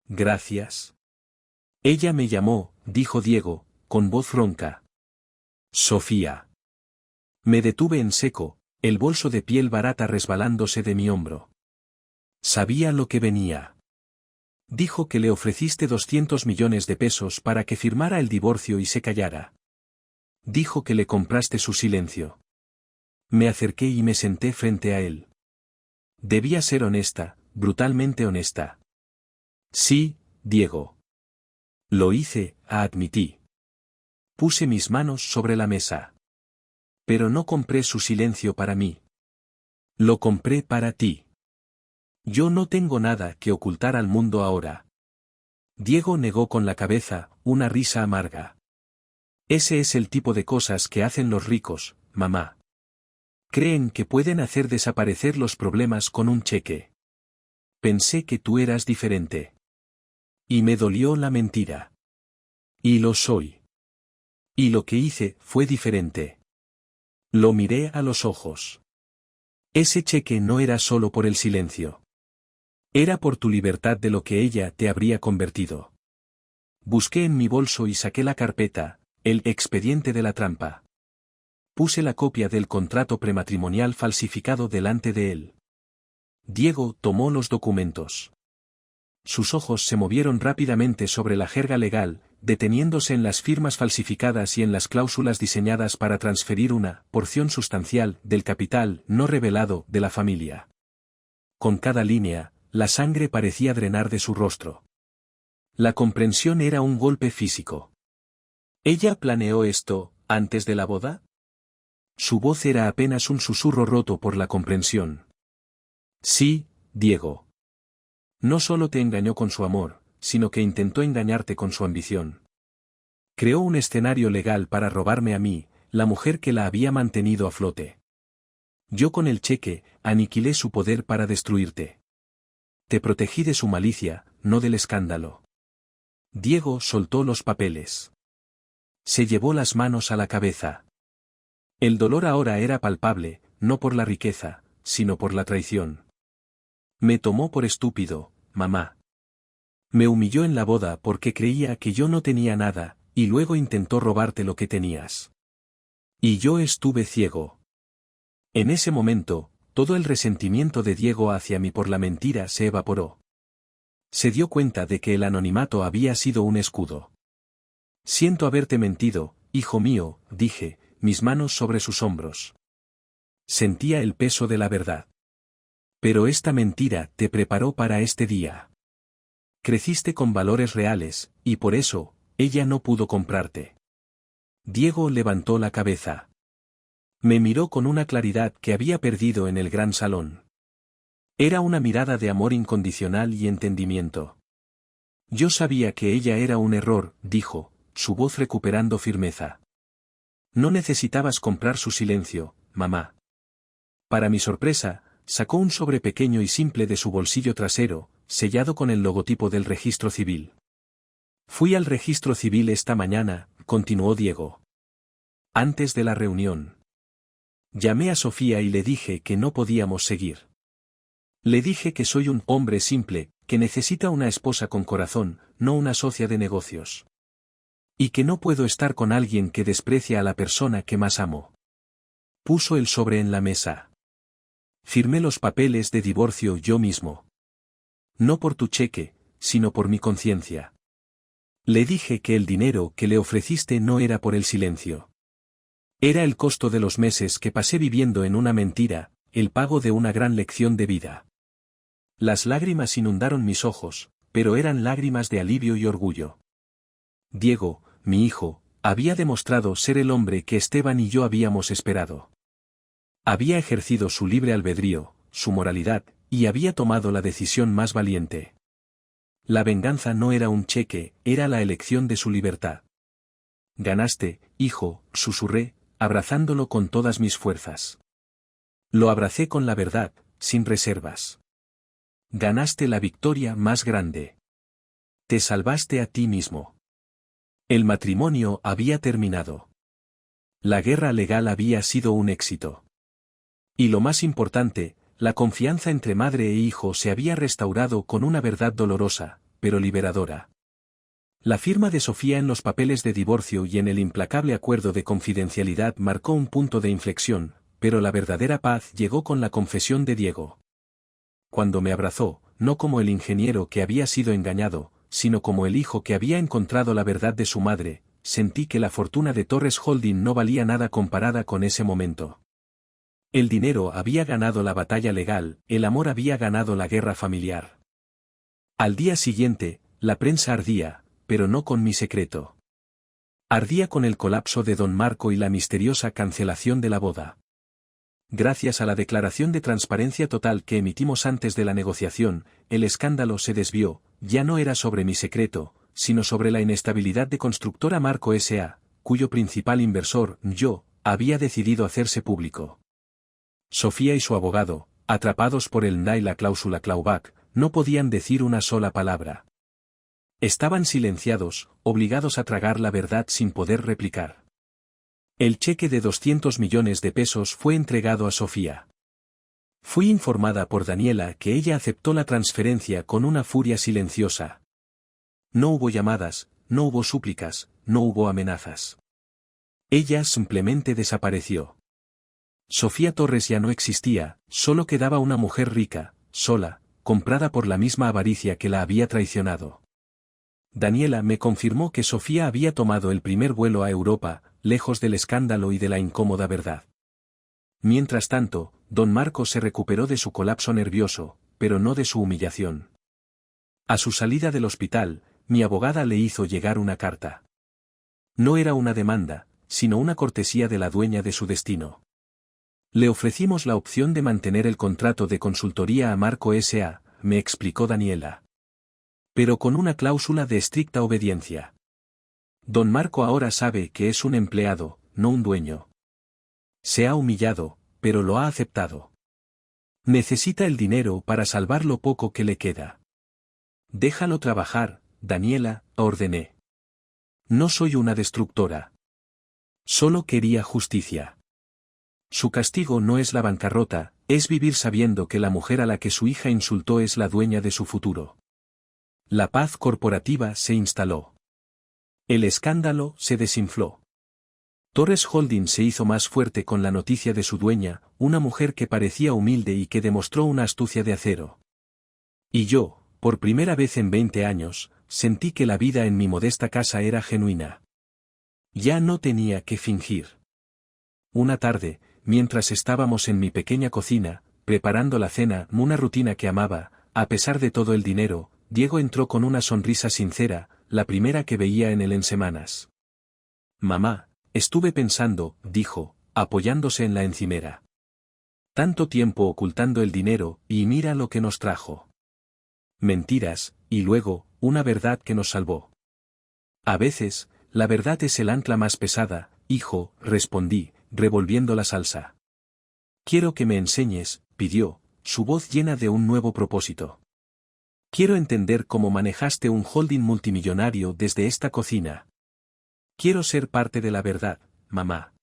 Gracias. Ella me llamó, dijo Diego, con voz ronca. Sofía. Me detuve en seco, el bolso de piel barata resbalándose de mi hombro. Sabía lo que venía. Dijo que le ofreciste 200 millones de pesos para que firmara el divorcio y se callara. Dijo que le compraste su silencio. Me acerqué y me senté frente a él. Debía ser honesta, brutalmente honesta. Sí, Diego. Lo hice, admití. Puse mis manos sobre la mesa. Pero no compré su silencio para mí. Lo compré para ti. Yo no tengo nada que ocultar al mundo ahora. Diego negó con la cabeza, una risa amarga. Ese es el tipo de cosas que hacen los ricos, mamá. Creen que pueden hacer desaparecer los problemas con un cheque. Pensé que tú eras diferente. Y me dolió la mentira. Y lo soy. Y lo que hice fue diferente. Lo miré a los ojos. Ese cheque no era solo por el silencio. Era por tu libertad de lo que ella te habría convertido. Busqué en mi bolso y saqué la carpeta, el expediente de la trampa. Puse la copia del contrato prematrimonial falsificado delante de él. Diego tomó los documentos. Sus ojos se movieron rápidamente sobre la jerga legal, deteniéndose en las firmas falsificadas y en las cláusulas diseñadas para transferir una porción sustancial del capital no revelado de la familia. Con cada línea, la sangre parecía drenar de su rostro. La comprensión era un golpe físico. ¿Ella planeó esto antes de la boda? Su voz era apenas un susurro roto por la comprensión. Sí, Diego. No solo te engañó con su amor, sino que intentó engañarte con su ambición. Creó un escenario legal para robarme a mí, la mujer que la había mantenido a flote. Yo con el cheque, aniquilé su poder para destruirte. Te protegí de su malicia, no del escándalo. Diego soltó los papeles. Se llevó las manos a la cabeza. El dolor ahora era palpable, no por la riqueza, sino por la traición. Me tomó por estúpido, mamá. Me humilló en la boda porque creía que yo no tenía nada, y luego intentó robarte lo que tenías. Y yo estuve ciego. En ese momento, todo el resentimiento de Diego hacia mí por la mentira se evaporó. Se dio cuenta de que el anonimato había sido un escudo. Siento haberte mentido, hijo mío, dije, mis manos sobre sus hombros. Sentía el peso de la verdad. Pero esta mentira te preparó para este día. Creciste con valores reales, y por eso, ella no pudo comprarte. Diego levantó la cabeza. Me miró con una claridad que había perdido en el gran salón. Era una mirada de amor incondicional y entendimiento. Yo sabía que ella era un error, dijo, su voz recuperando firmeza. No necesitabas comprar su silencio, mamá. Para mi sorpresa, sacó un sobre pequeño y simple de su bolsillo trasero, sellado con el logotipo del registro civil. Fui al registro civil esta mañana, continuó Diego. Antes de la reunión. Llamé a Sofía y le dije que no podíamos seguir. Le dije que soy un hombre simple, que necesita una esposa con corazón, no una socia de negocios. Y que no puedo estar con alguien que desprecia a la persona que más amo. Puso el sobre en la mesa. Firmé los papeles de divorcio yo mismo. No por tu cheque, sino por mi conciencia. Le dije que el dinero que le ofreciste no era por el silencio. Era el costo de los meses que pasé viviendo en una mentira, el pago de una gran lección de vida. Las lágrimas inundaron mis ojos, pero eran lágrimas de alivio y orgullo. Diego, mi hijo, había demostrado ser el hombre que Esteban y yo habíamos esperado. Había ejercido su libre albedrío, su moralidad, y había tomado la decisión más valiente. La venganza no era un cheque, era la elección de su libertad. Ganaste, hijo, susurré, abrazándolo con todas mis fuerzas. Lo abracé con la verdad, sin reservas. Ganaste la victoria más grande. Te salvaste a ti mismo. El matrimonio había terminado. La guerra legal había sido un éxito. Y lo más importante, la confianza entre madre e hijo se había restaurado con una verdad dolorosa, pero liberadora. La firma de Sofía en los papeles de divorcio y en el implacable acuerdo de confidencialidad marcó un punto de inflexión, pero la verdadera paz llegó con la confesión de Diego. Cuando me abrazó, no como el ingeniero que había sido engañado, sino como el hijo que había encontrado la verdad de su madre, sentí que la fortuna de Torres Holding no valía nada comparada con ese momento. El dinero había ganado la batalla legal, el amor había ganado la guerra familiar. Al día siguiente, la prensa ardía, pero no con mi secreto. Ardía con el colapso de don Marco y la misteriosa cancelación de la boda. Gracias a la declaración de transparencia total que emitimos antes de la negociación, el escándalo se desvió, ya no era sobre mi secreto, sino sobre la inestabilidad de Constructora Marco S.A., cuyo principal inversor, yo, había decidido hacerse público. Sofía y su abogado, atrapados por el NDA y la cláusula clawback, no podían decir una sola palabra. Estaban silenciados, obligados a tragar la verdad sin poder replicar. El cheque de 200 millones de pesos fue entregado a Sofía. Fui informada por Daniela que ella aceptó la transferencia con una furia silenciosa. No hubo llamadas, no hubo súplicas, no hubo amenazas. Ella simplemente desapareció. Sofía Torres ya no existía, solo quedaba una mujer rica, sola, comprada por la misma avaricia que la había traicionado. Daniela me confirmó que Sofía había tomado el primer vuelo a Europa, lejos del escándalo y de la incómoda verdad. Mientras tanto, don Marco se recuperó de su colapso nervioso, pero no de su humillación. A su salida del hospital, mi abogada le hizo llegar una carta. No era una demanda, sino una cortesía de la dueña de su destino. Le ofrecimos la opción de mantener el contrato de consultoría a Marco S.A., me explicó Daniela. Pero con una cláusula de estricta obediencia. Don Marco ahora sabe que es un empleado, no un dueño. Se ha humillado, pero lo ha aceptado. Necesita el dinero para salvar lo poco que le queda. Déjalo trabajar, Daniela, ordené. No soy una destructora. Solo quería justicia. Su castigo no es la bancarrota, es vivir sabiendo que la mujer a la que su hija insultó es la dueña de su futuro. La paz corporativa se instaló. El escándalo se desinfló. Torres Holding se hizo más fuerte con la noticia de su dueña, una mujer que parecía humilde y que demostró una astucia de acero. Y yo, por primera vez en 20 años, sentí que la vida en mi modesta casa era genuina. Ya no tenía que fingir. Una tarde, mientras estábamos en mi pequeña cocina, preparando la cena, una rutina que amaba, a pesar de todo el dinero, Diego entró con una sonrisa sincera, la primera que veía en él en semanas. Mamá, estuve pensando, dijo, apoyándose en la encimera. Tanto tiempo ocultando el dinero, y mira lo que nos trajo. Mentiras, y luego, una verdad que nos salvó. A veces, la verdad es el ancla más pesada, hijo, respondí, revolviendo la salsa. Quiero que me enseñes, pidió, su voz llena de un nuevo propósito. Quiero entender cómo manejaste un holding multimillonario desde esta cocina. Quiero ser parte de la verdad, mamá.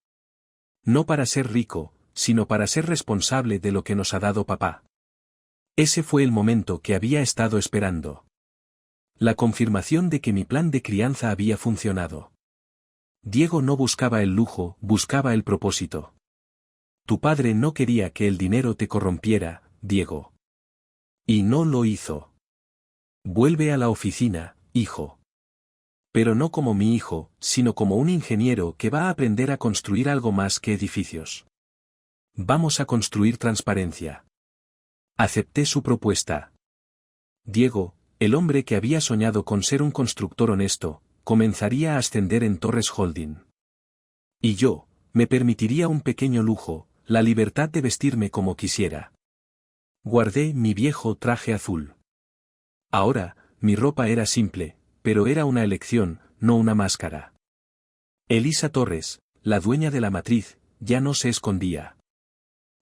No para ser rico, sino para ser responsable de lo que nos ha dado papá. Ese fue el momento que había estado esperando. La confirmación de que mi plan de crianza había funcionado. Diego no buscaba el lujo, buscaba el propósito. Tu padre no quería que el dinero te corrompiera, Diego. Y no lo hizo. Vuelve a la oficina, hijo. Pero no como mi hijo, sino como un ingeniero que va a aprender a construir algo más que edificios. Vamos a construir transparencia. Acepté su propuesta. Diego, el hombre que había soñado con ser un constructor honesto, comenzaría a ascender en Torres Holding. Y yo, me permitiría un pequeño lujo, la libertad de vestirme como quisiera. Guardé mi viejo traje azul. Ahora, mi ropa era simple, pero era una elección, no una máscara. Elisa Torres, la dueña de la matriz, ya no se escondía.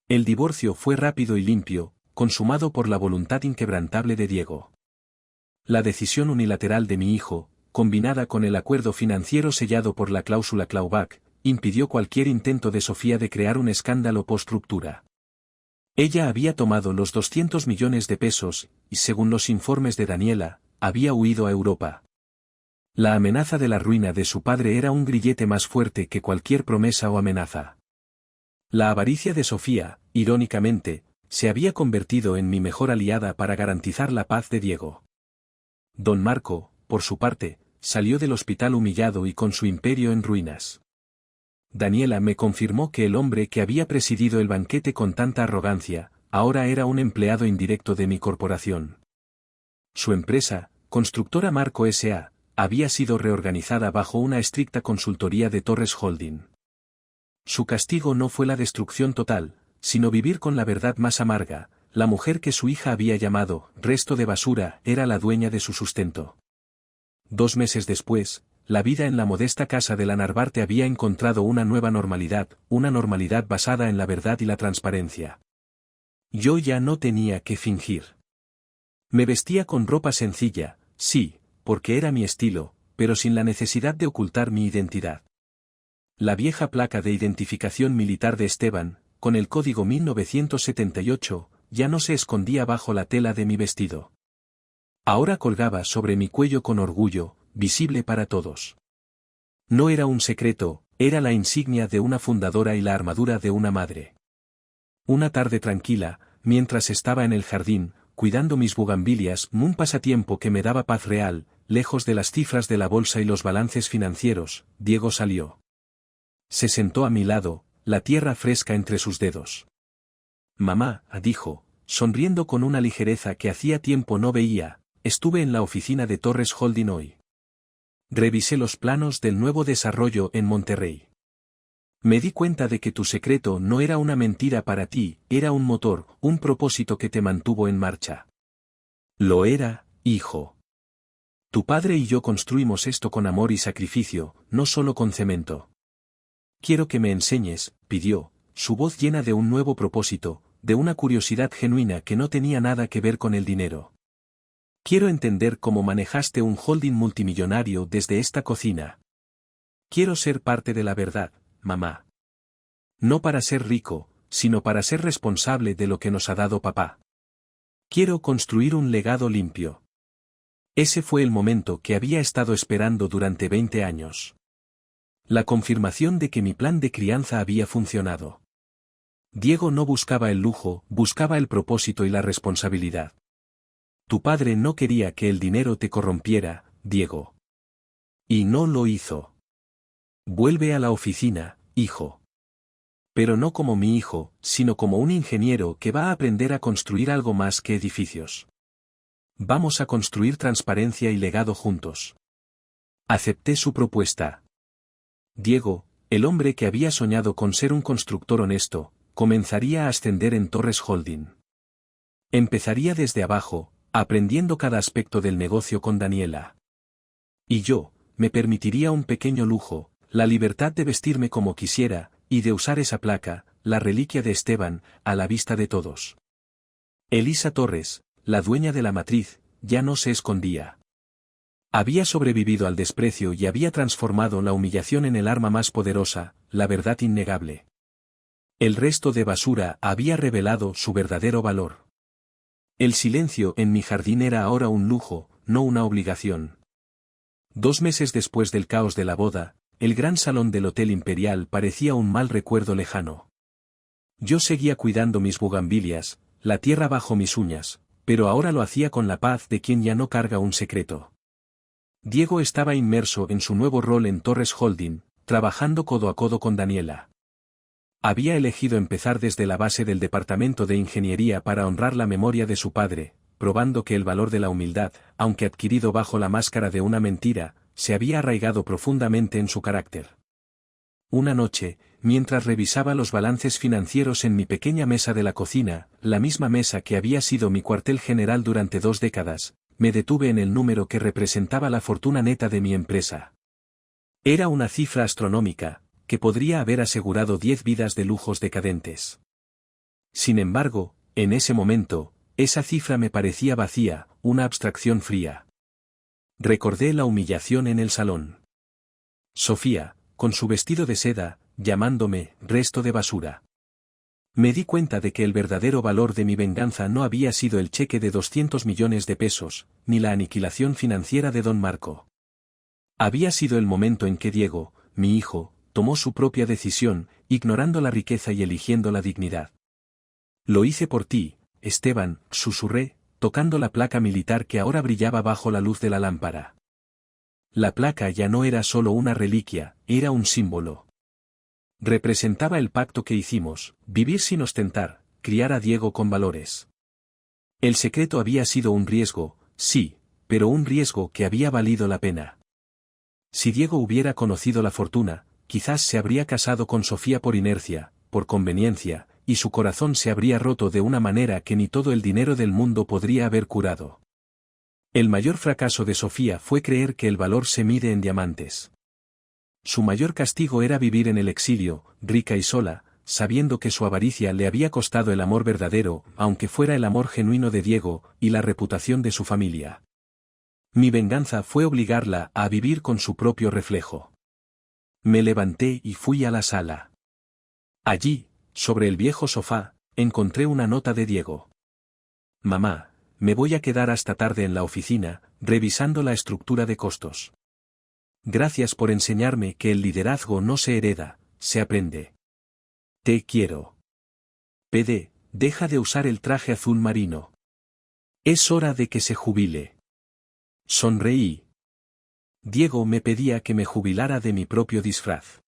El divorcio fue rápido y limpio, consumado por la voluntad inquebrantable de Diego. La decisión unilateral de mi hijo, combinada con el acuerdo financiero sellado por la cláusula clawback, impidió cualquier intento de Sofía de crear un escándalo post-ruptura. Ella había tomado los 200 millones de pesos, y según los informes de Daniela, había huido a Europa. La amenaza de la ruina de su padre era un grillete más fuerte que cualquier promesa o amenaza. La avaricia de Sofía, irónicamente, se había convertido en mi mejor aliada para garantizar la paz de Diego. Don Marco, por su parte, salió del hospital humillado y con su imperio en ruinas. Daniela me confirmó que el hombre que había presidido el banquete con tanta arrogancia, ahora era un empleado indirecto de mi corporación. Su empresa, Constructora Marco S.A., había sido reorganizada bajo una estricta consultoría de Torres Holding. Su castigo no fue la destrucción total, sino vivir con la verdad más amarga. La mujer que su hija había llamado resto de basura era la dueña de su sustento. 2 meses después, la vida en la modesta casa de la Narvarte había encontrado una nueva normalidad, una normalidad basada en la verdad y la transparencia. Yo ya no tenía que fingir. Me vestía con ropa sencilla, sí, porque era mi estilo, pero sin la necesidad de ocultar mi identidad. La vieja placa de identificación militar de Esteban, con el código 1978, ya no se escondía bajo la tela de mi vestido. Ahora colgaba sobre mi cuello con orgullo, visible para todos. No era un secreto, era la insignia de una fundadora y la armadura de una madre. Una tarde tranquila, mientras estaba en el jardín, cuidando mis bugambilias, un pasatiempo que me daba paz real, lejos de las cifras de la bolsa y los balances financieros, Diego salió. Se sentó a mi lado, la tierra fresca entre sus dedos. Mamá, dijo, sonriendo con una ligereza que hacía tiempo no veía, estuve en la oficina de Torres Holding hoy. Revisé los planos del nuevo desarrollo en Monterrey. Me di cuenta de que tu secreto no era una mentira para ti, era un motor, un propósito que te mantuvo en marcha. Lo era, hijo. Tu padre y yo construimos esto con amor y sacrificio, no solo con cemento. Quiero que me enseñes, pidió, su voz llena de un nuevo propósito, de una curiosidad genuina que no tenía nada que ver con el dinero. Quiero entender cómo manejaste un holding multimillonario desde esta cocina. Quiero ser parte de la verdad, mamá. No para ser rico, sino para ser responsable de lo que nos ha dado papá. Quiero construir un legado limpio. Ese fue el momento que había estado esperando durante 20 años. La confirmación de que mi plan de crianza había funcionado. Diego no buscaba el lujo, buscaba el propósito y la responsabilidad. Tu padre no quería que el dinero te corrompiera, Diego. Y no lo hizo. Vuelve a la oficina, hijo. Pero no como mi hijo, sino como un ingeniero que va a aprender a construir algo más que edificios. Vamos a construir transparencia y legado juntos. Acepté su propuesta. Diego, el hombre que había soñado con ser un constructor honesto, comenzaría a ascender en Torres Holding. Empezaría desde abajo, aprendiendo cada aspecto del negocio con Daniela. Y yo, me permitiría un pequeño lujo, la libertad de vestirme como quisiera, y de usar esa placa, la reliquia de Esteban, a la vista de todos. Elisa Torres, la dueña de la matriz, ya no se escondía. Había sobrevivido al desprecio y había transformado la humillación en el arma más poderosa, la verdad innegable. El resto de basura había revelado su verdadero valor. El silencio en mi jardín era ahora un lujo, no una obligación. 2 meses después del caos de la boda, el gran salón del Hotel Imperial parecía un mal recuerdo lejano. Yo seguía cuidando mis bugambilias, la tierra bajo mis uñas, pero ahora lo hacía con la paz de quien ya no carga un secreto. Diego estaba inmerso en su nuevo rol en Torres Holding, trabajando codo a codo con Daniela. Había elegido empezar desde la base del departamento de ingeniería para honrar la memoria de su padre, probando que el valor de la humildad, aunque adquirido bajo la máscara de una mentira, se había arraigado profundamente en su carácter. Una noche, mientras revisaba los balances financieros en mi pequeña mesa de la cocina, la misma mesa que había sido mi cuartel general durante 2 décadas, me detuve en el número que representaba la fortuna neta de mi empresa. Era una cifra astronómica, que podría haber asegurado 10 vidas de lujos decadentes. Sin embargo, en ese momento, esa cifra me parecía vacía, una abstracción fría. Recordé la humillación en el salón. Sofía, con su vestido de seda, llamándome resto de basura. Me di cuenta de que el verdadero valor de mi venganza no había sido el cheque de 200 millones de pesos, ni la aniquilación financiera de don Marco. Había sido el momento en que Diego, mi hijo, tomó su propia decisión, ignorando la riqueza y eligiendo la dignidad. Lo hice por ti, Esteban, susurré, tocando la placa militar que ahora brillaba bajo la luz de la lámpara. La placa ya no era solo una reliquia, era un símbolo. Representaba el pacto que hicimos, vivir sin ostentar, criar a Diego con valores. El secreto había sido un riesgo, sí, pero un riesgo que había valido la pena. Si Diego hubiera conocido la fortuna, quizás se habría casado con Sofía por inercia, por conveniencia, y su corazón se habría roto de una manera que ni todo el dinero del mundo podría haber curado. El mayor fracaso de Sofía fue creer que el valor se mide en diamantes. Su mayor castigo era vivir en el exilio, rica y sola, sabiendo que su avaricia le había costado el amor verdadero, aunque fuera el amor genuino de Diego, y la reputación de su familia. Mi venganza fue obligarla a vivir con su propio reflejo. Me levanté y fui a la sala. Allí, sobre el viejo sofá, encontré una nota de Diego. Mamá, me voy a quedar hasta tarde en la oficina, revisando la estructura de costos. Gracias por enseñarme que el liderazgo no se hereda, se aprende. Te quiero. PD, deja de usar el traje azul marino. Es hora de que se jubile. Sonreí. Diego me pedía que me jubilara de mi propio disfraz.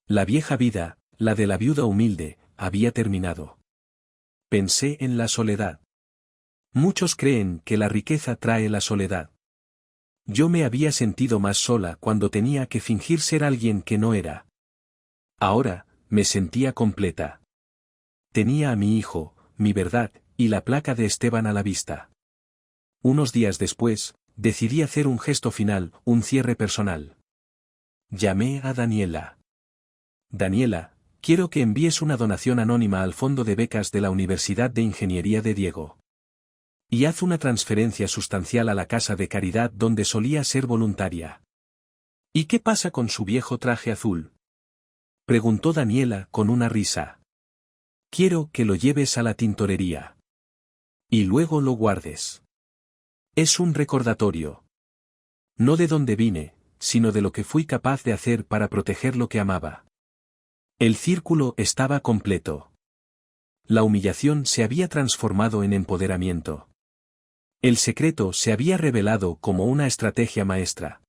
La vieja vida, la de la viuda humilde, había terminado. Pensé en la soledad. Muchos creen que la riqueza trae la soledad. Yo me había sentido más sola cuando tenía que fingir ser alguien que no era. Ahora, me sentía completa. Tenía a mi hijo, mi verdad, y la placa de Esteban a la vista. Unos días después, decidí hacer un gesto final, un cierre personal. Llamé a Daniela. Daniela, quiero que envíes una donación anónima al fondo de becas de la Universidad de Ingeniería de Diego. Y haz una transferencia sustancial a la casa de caridad donde solía ser voluntaria. ¿Y qué pasa con su viejo traje azul?, preguntó Daniela con una risa. Quiero que lo lleves a la tintorería. Y luego lo guardes. Es un recordatorio. No de dónde vine, sino de lo que fui capaz de hacer para proteger lo que amaba. El círculo estaba completo. La humillación se había transformado en empoderamiento. El secreto se había revelado como una estrategia maestra.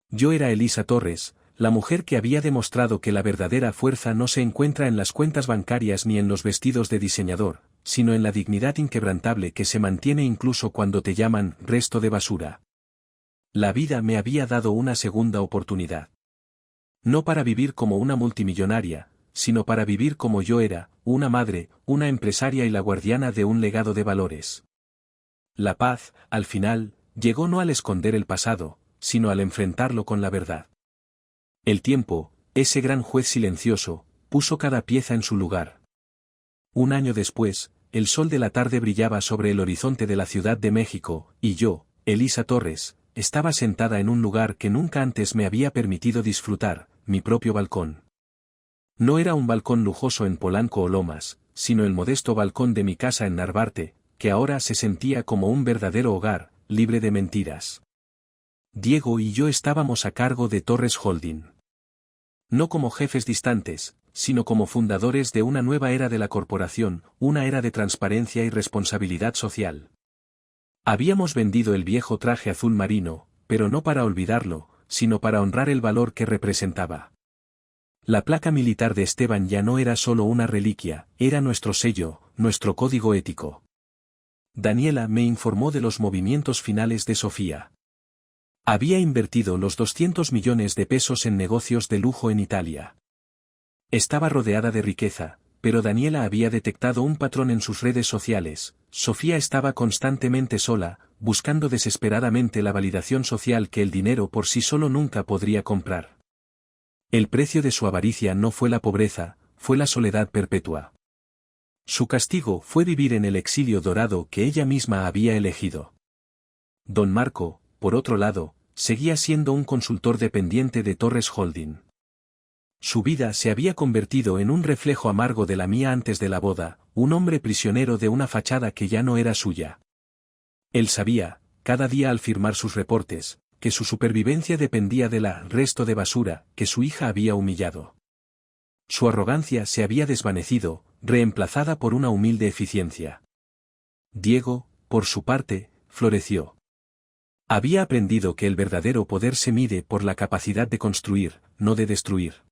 Yo era Elisa Torres, la mujer que había demostrado que la verdadera fuerza no se encuentra en las cuentas bancarias ni en los vestidos de diseñador, sino en la dignidad inquebrantable que se mantiene incluso cuando te llaman resto de basura. La vida me había dado una segunda oportunidad. No para vivir como una multimillonaria, sino para vivir como yo era, una madre, una empresaria y la guardiana de un legado de valores. La paz, al final, llegó no al esconder el pasado, sino al enfrentarlo con la verdad. El tiempo, ese gran juez silencioso, puso cada pieza en su lugar. Un año después, el sol de la tarde brillaba sobre el horizonte de la Ciudad de México, y yo, Elisa Torres, estaba sentada en un lugar que nunca antes me había permitido disfrutar, mi propio balcón. No era un balcón lujoso en Polanco o Lomas, sino el modesto balcón de mi casa en Narvarte, que ahora se sentía como un verdadero hogar, libre de mentiras. Diego y yo estábamos a cargo de Torres Holding. No como jefes distantes, sino como fundadores de una nueva era de la corporación, una era de transparencia y responsabilidad social. Habíamos vendido el viejo traje azul marino, pero no para olvidarlo, sino para honrar el valor que representaba. La placa militar de Esteban ya no era solo una reliquia, era nuestro sello, nuestro código ético. Daniela me informó de los movimientos finales de Sofía. Había invertido los 200 millones de pesos en negocios de lujo en Italia. Estaba rodeada de riqueza, pero Daniela había detectado un patrón en sus redes sociales. Sofía estaba constantemente sola, buscando desesperadamente la validación social que el dinero por sí solo nunca podría comprar. El precio de su avaricia no fue la pobreza, fue la soledad perpetua. Su castigo fue vivir en el exilio dorado que ella misma había elegido. Don Marco, por otro lado, seguía siendo un consultor dependiente de Torres Holding. Su vida se había convertido en un reflejo amargo de la mía antes de la boda, un hombre prisionero de una fachada que ya no era suya. Él sabía, cada día al firmar sus reportes, que su supervivencia dependía de la resto de basura que su hija había humillado. Su arrogancia se había desvanecido, reemplazada por una humilde eficiencia. Diego, por su parte, floreció. Había aprendido que el verdadero poder se mide por la capacidad de construir, no de destruir.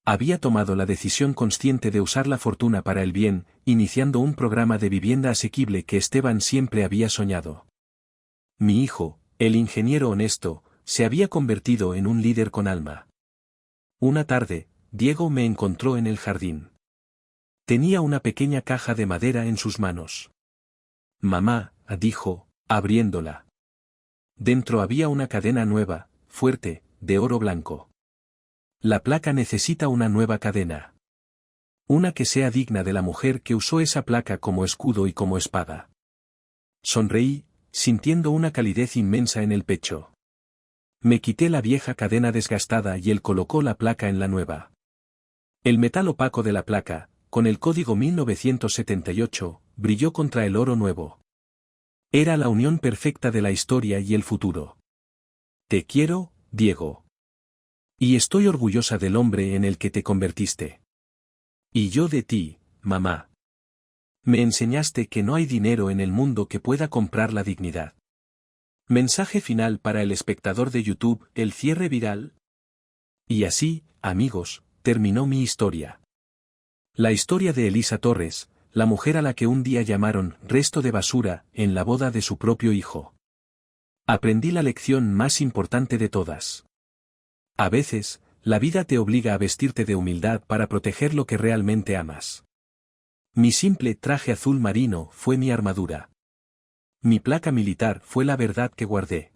Había tomado la decisión consciente de usar la fortuna para el bien, iniciando un programa de vivienda asequible que Esteban siempre había soñado. Mi hijo, el ingeniero honesto, se había convertido en un líder con alma. Una tarde, Diego me encontró en el jardín. Tenía una pequeña caja de madera en sus manos. Mamá, dijo, abriéndola. Dentro había una cadena nueva, fuerte, de oro blanco. La placa necesita una nueva cadena. Una que sea digna de la mujer que usó esa placa como escudo y como espada. Sonreí, sintiendo una calidez inmensa en el pecho. Me quité la vieja cadena desgastada y él colocó la placa en la nueva. El metal opaco de la placa, con el código 1978, brilló contra el oro nuevo. Era la unión perfecta de la historia y el futuro. Te quiero, Diego. Y estoy orgullosa del hombre en el que te convertiste. Y yo de ti, mamá. Me enseñaste que no hay dinero en el mundo que pueda comprar la dignidad. Mensaje final para el espectador de YouTube, el cierre viral. Y así, amigos, terminó mi historia. La historia de Elisa Torres, la mujer a la que un día llamaron resto de basura en la boda de su propio hijo. Aprendí la lección más importante de todas. A veces, la vida te obliga a vestirte de humildad para proteger lo que realmente amas. Mi simple traje azul marino fue mi armadura. Mi placa militar fue la verdad que guardé.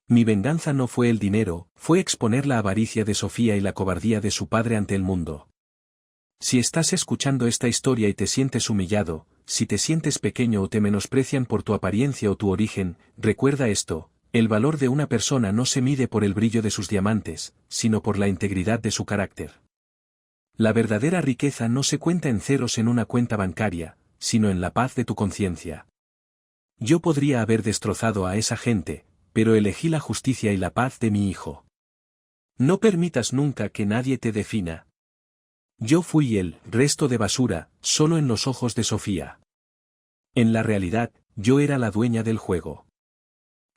Mi venganza no fue el dinero, fue exponer la avaricia de Sofía y la cobardía de su padre ante el mundo. Si estás escuchando esta historia y te sientes humillado, si te sientes pequeño o te menosprecian por tu apariencia o tu origen, recuerda esto: el valor de una persona no se mide por el brillo de sus diamantes, sino por la integridad de su carácter. La verdadera riqueza no se cuenta en ceros en una cuenta bancaria, sino en la paz de tu conciencia. Yo podría haber destrozado a esa gente, pero elegí la justicia y la paz de mi hijo. No permitas nunca que nadie te defina. Yo fui el resto de basura, solo en los ojos de Sofía. En la realidad, yo era la dueña del juego.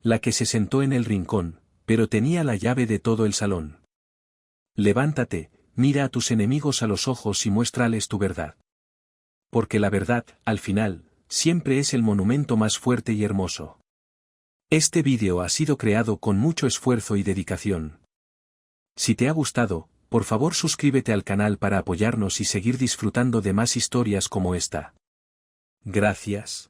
La que se sentó en el rincón, pero tenía la llave de todo el salón. Levántate, mira a tus enemigos a los ojos y muéstrales tu verdad. Porque la verdad, al final, siempre es el monumento más fuerte y hermoso. Este vídeo ha sido creado con mucho esfuerzo y dedicación. Si te ha gustado, por favor suscríbete al canal para apoyarnos y seguir disfrutando de más historias como esta. Gracias.